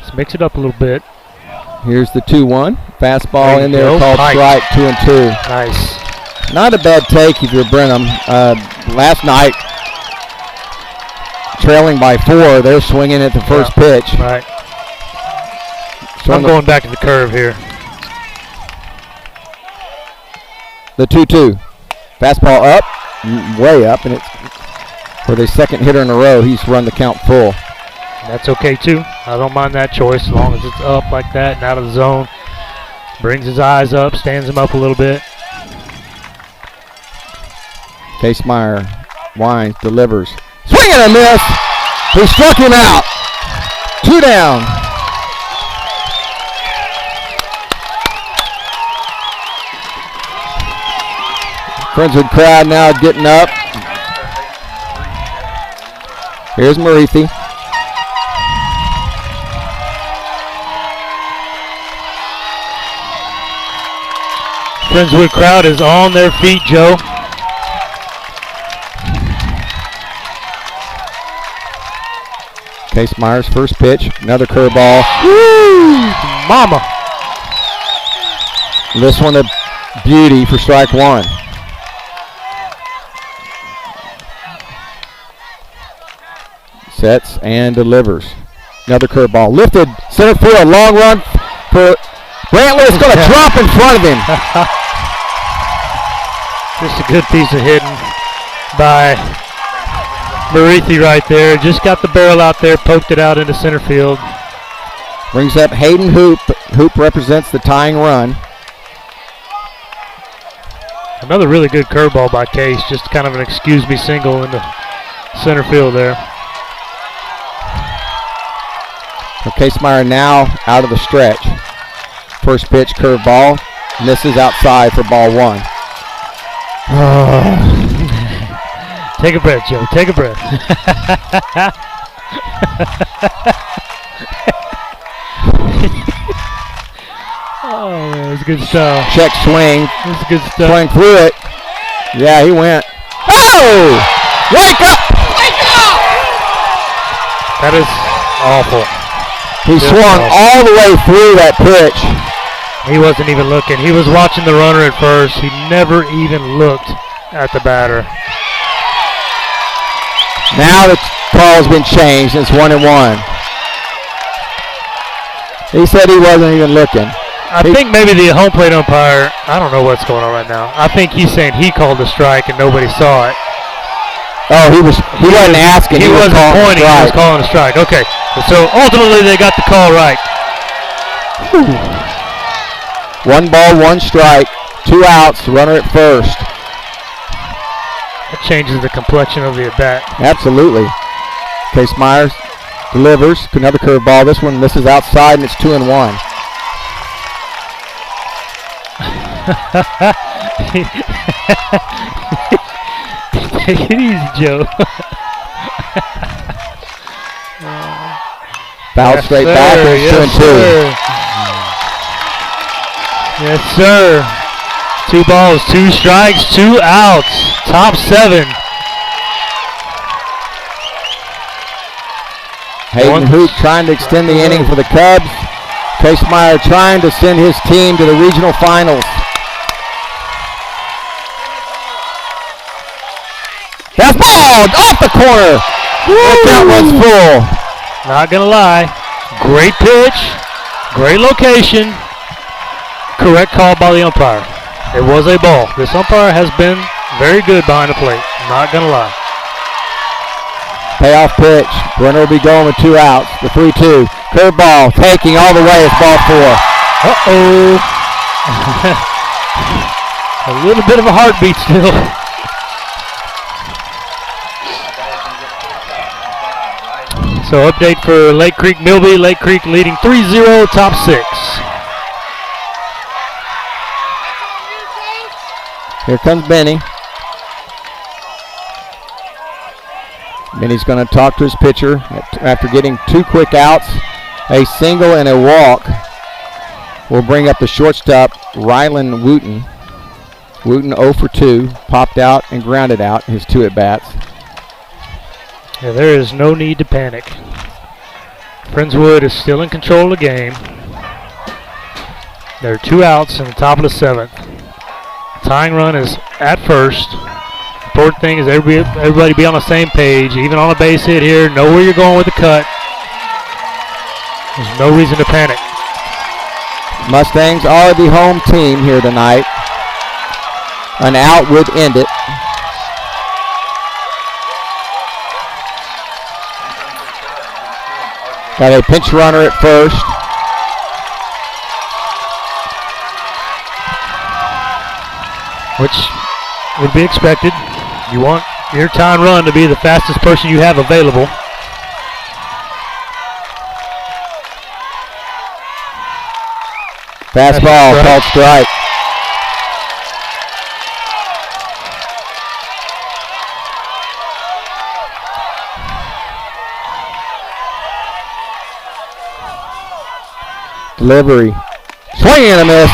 Let's mix it up a little bit. Here's the 2-1. Fastball in there, called strike, 2-2. Nice. Not a bad take if you're Brenham. Last night, trailing by 4, they're swinging at the first pitch. Right. So I'm going back to the curve here. The 2-2. Fastball up, way up, and it's for the second hitter in a row. He's run the count full. That's okay too. I don't mind that choice as long as it's up like that and out of the zone. Brings his eyes up, stands him up a little bit. Casemeyer winds, delivers. Swing and a miss. He struck him out. 2 down. Friendswood crowd now getting up. Here's Marithi. Friendswood crowd is on their feet, Joe. Case Myers, first pitch, another curveball. Woo! Mama. This one a beauty for strike one. Sets and delivers. Another curveball. Lifted, center field, long run for Brantley. It's going to drop in front of him. Just a good piece of hitting by Marithi right there. Just got the barrel out there, poked it out into center field. Brings up Hayden Hoop. Hoop represents the tying run. Another really good curveball by Case. Just kind of an excuse me single into center field there. So Casemeyer now out of the stretch. First pitch, curveball. Misses outside for ball one. Take a breath, Joe. Take a breath. Oh, man, it's good stuff. Check swing. It's good stuff. Swing through it. Yeah, he went. Oh! Wake up! Wake up! That is awful. He swung all the way through that pitch. He wasn't even looking. He was watching the runner at first. He never even looked at the batter. Now the call's been changed. It's 1-1. He said he wasn't even looking. I think maybe the home plate umpire, I don't know what's going on right now. I think he's saying he called the strike and nobody saw it. Oh, he wasn't asking. He wasn't pointing. He was calling a strike. Okay. So ultimately they got the call right. Whew. 1 ball, 1 strike, 2 outs, runner at first. That changes the complexion of the at-bat. Absolutely. Case Myers delivers another curveball. This one misses outside, and it's 2-1. Take it easy, Joe. Foul straight back, and it's 2-2. Yes, sir. 2 balls, 2 strikes, 2 outs. Top 7. Hayden Hoop trying to extend the inning for the Cubs. Casemeyer trying to send his team to the regional finals. That's ball off the corner. That one's full. Not gonna lie. Great pitch. Great location. Correct call by the umpire. It was a ball. This umpire has been very good behind the plate. Not gonna lie. Payoff pitch. Brenner will be going with 2 outs. The 3-2. Curveball taking all the way. It's ball 4. Uh-oh. A little bit of a heartbeat still. So update for Lake Creek Milby. Lake Creek leading 3-0, top 6. Here comes Benny. Benny's going to talk to his pitcher after getting 2 quick outs, a single and a walk. We'll bring up the shortstop, Rylan Wooten. Wooten 0 for 2, popped out and grounded out his 2 at-bats. Yeah, there is no need to panic. Friendswood is still in control of the game. There are 2 outs in the top of the 7th. Tying run is at first. Important thing is everybody be on the same page. Even on a base hit here, know where you're going with the cut. There's no reason to panic. Mustangs are the home team here tonight. An out would end it. Got a pinch runner at first. Which would be expected. You want your time run to be the fastest person you have available. Fastball, called strike. Delivery. Swing and a miss.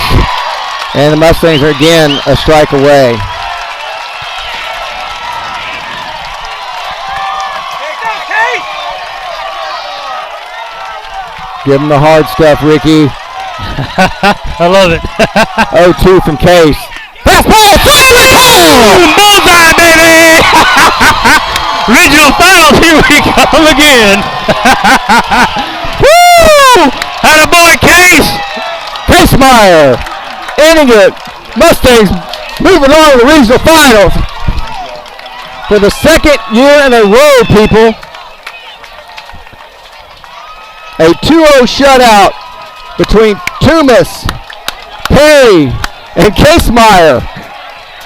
And the Mustangs are again a strike away. Give him the hard stuff, Ricky. I love it. 0-2 from Case. Fastball! Bullseye, baby! Regional finals, here we come again. Woo! Attaboy, Case! Casemeyer ending it. Mustangs moving on to the regional finals. For the second year in a row, people. A 2-0 shutout between Toomas, Perry, and Casemeyer.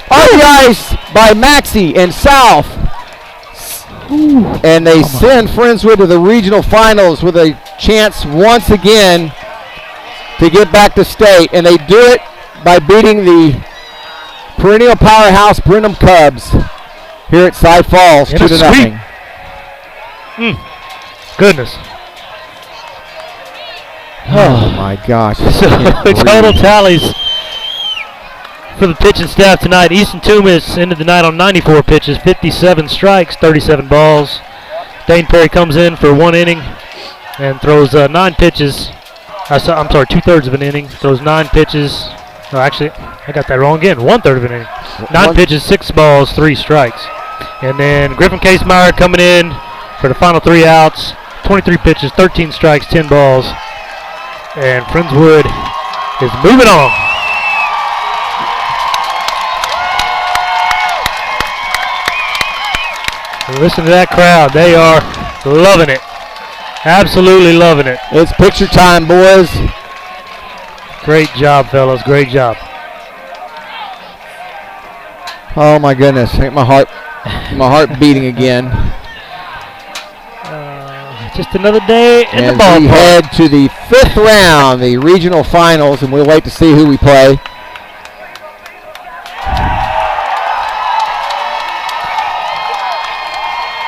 On the ice by Maxey and South. And they send Friendswood to the regional finals with a chance once again to get back to state. And they do it by beating the perennial powerhouse Brenham Cubs here at Cy Falls 2-0. Goodness. Oh my gosh. So total tallies for the pitching staff tonight. Easton Toomas ended the night on 94 pitches, 57 strikes, 37 balls. Dane Perry comes in for 1 inning and throws 9 pitches. I'm sorry, 2/3 of an inning. Throws 9 pitches. No, actually, I got that wrong again. 1/3 of an inning. 9 pitches, 6 balls, 3 strikes. And then Griffin Casemeyer coming in for the final 3 outs. 23 pitches, 13 strikes, 10 balls. And Friendswood is moving on. Listen to that crowd. They are loving it. Absolutely loving it. It's picture time, boys. Great job, fellas. Great job. Oh my goodness. My heart beating again. Just another day in the ballpark. As we head to the 5th round, the regional finals, and we'll wait to see who we play.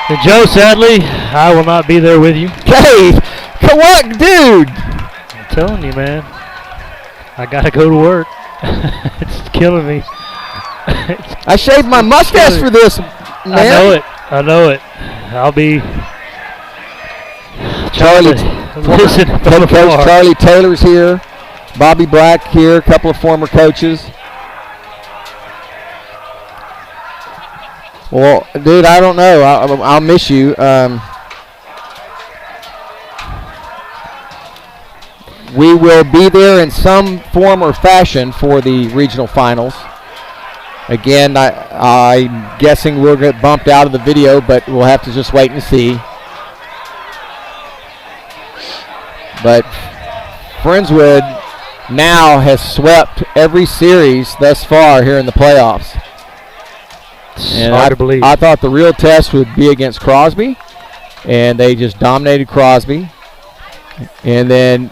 And Joe, sadly, I will not be there with you. Hey, come on, dude. I'm telling you, man. I got to go to work. It's killing me. I shaved my mustache for this, man. I know it. I'll be... Charlie, head coach Charlie Taylor's here. Bobby Black here, a couple of former coaches. Well, dude, I don't know. I'll miss you. We will be there in some form or fashion for the regional finals. Again, I'm guessing we'll get bumped out of the video, but we'll have to just wait and see. But Friendswood now has swept every series thus far here in the playoffs. And hard to believe. I thought the real test would be against Crosby, and they just dominated Crosby. And then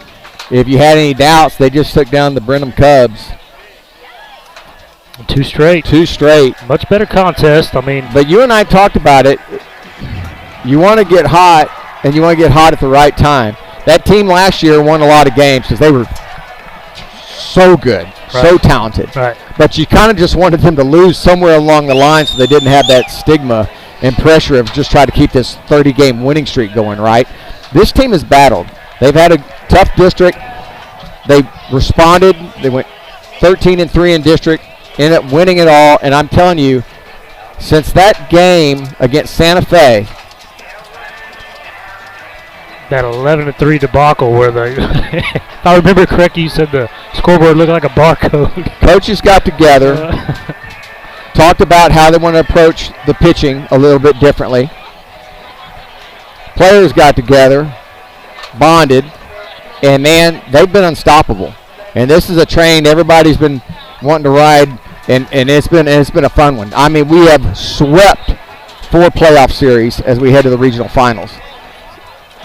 if you had any doubts, they just took down the Brenham Cubs. 2 straight. 2 straight. Much better contest. I mean, but you and I talked about it. You want to get hot, and you want to get hot at the right time. That team last year won a lot of games because they were so good, so talented. Right. But you kind of just wanted them to lose somewhere along the line so they didn't have that stigma and pressure of just trying to keep this 30-game winning streak going, right? This team has battled. They've had a tough district. They responded. They went 13-3 in district, ended up winning it all. And I'm telling you, since that game against Santa Fe, that 11-3 debacle where if I remember correctly, you said the scoreboard looked like a barcode. Coaches got together, talked about how they want to approach the pitching a little bit differently. Players got together, bonded, and man, they've been unstoppable. And this is a train everybody's been wanting to ride, and it's been a fun one. I mean, we have swept 4 playoff series as we head to the regional finals.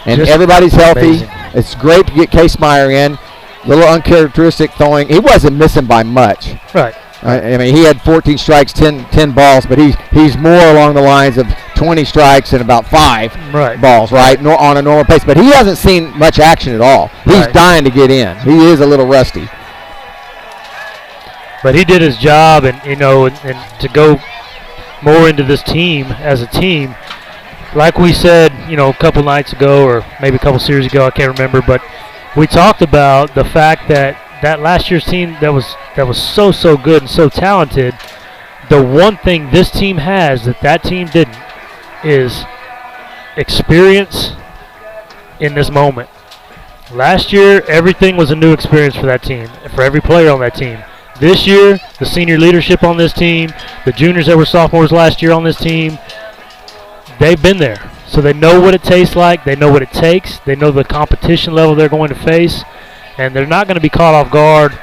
And just everybody's healthy. Amazing. It's great to get Casemeyer in. A little uncharacteristic throwing. He wasn't missing by much. Right. I mean, he had 14 strikes, 10 balls, but he's more along the lines of 20 strikes and about 5 Right. balls, right, on a normal pace. But he hasn't seen much action at all. He's dying to get in. He is a little rusty. But he did his job, and and to go more into this team as a team, like we said, a couple nights ago or maybe a couple series ago, I can't remember, but we talked about the fact that last year's team that was so good and so talented, the one thing this team has that team didn't is experience in this moment. Last year, everything was a new experience for that team, for every player on that team. This year, the senior leadership on this team, the juniors that were sophomores last year on this team, they've been there. So they know what it tastes like. They know what it takes. They know the competition level they're going to face. And they're not going to be caught off guard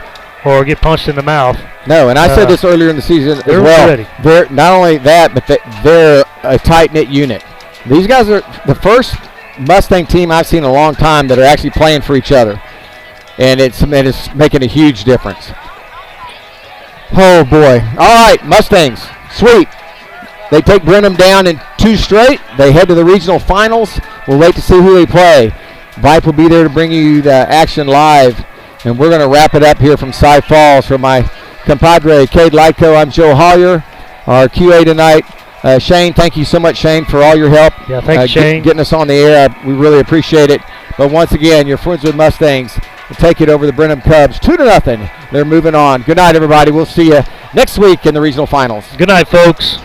or get punched in the mouth. No, and I said this earlier in the season as they're well. ready. They're not only that, but they're a tight-knit unit. These guys are the first Mustang team I've seen in a long time that are actually playing for each other. And it's making a huge difference. Oh, boy. All right, Mustangs, sweet. They take Brenham down in 2 straight. They head to the regional finals. We'll wait to see who they play. Vype will be there to bring you the action live. And we're going to wrap it up here from Cy Falls. For my compadre, Cade Lyko, I'm Joe Hollier. Our QA tonight, Shane. Thank you so much, Shane, for all your help. Yeah, thank you, Shane. Getting us on the air. We really appreciate it. But once again, your Friendswood Mustangs will take it over the Brenham Cubs 2-0. They're moving on. Good night, everybody. We'll see you next week in the regional finals. Good night, folks.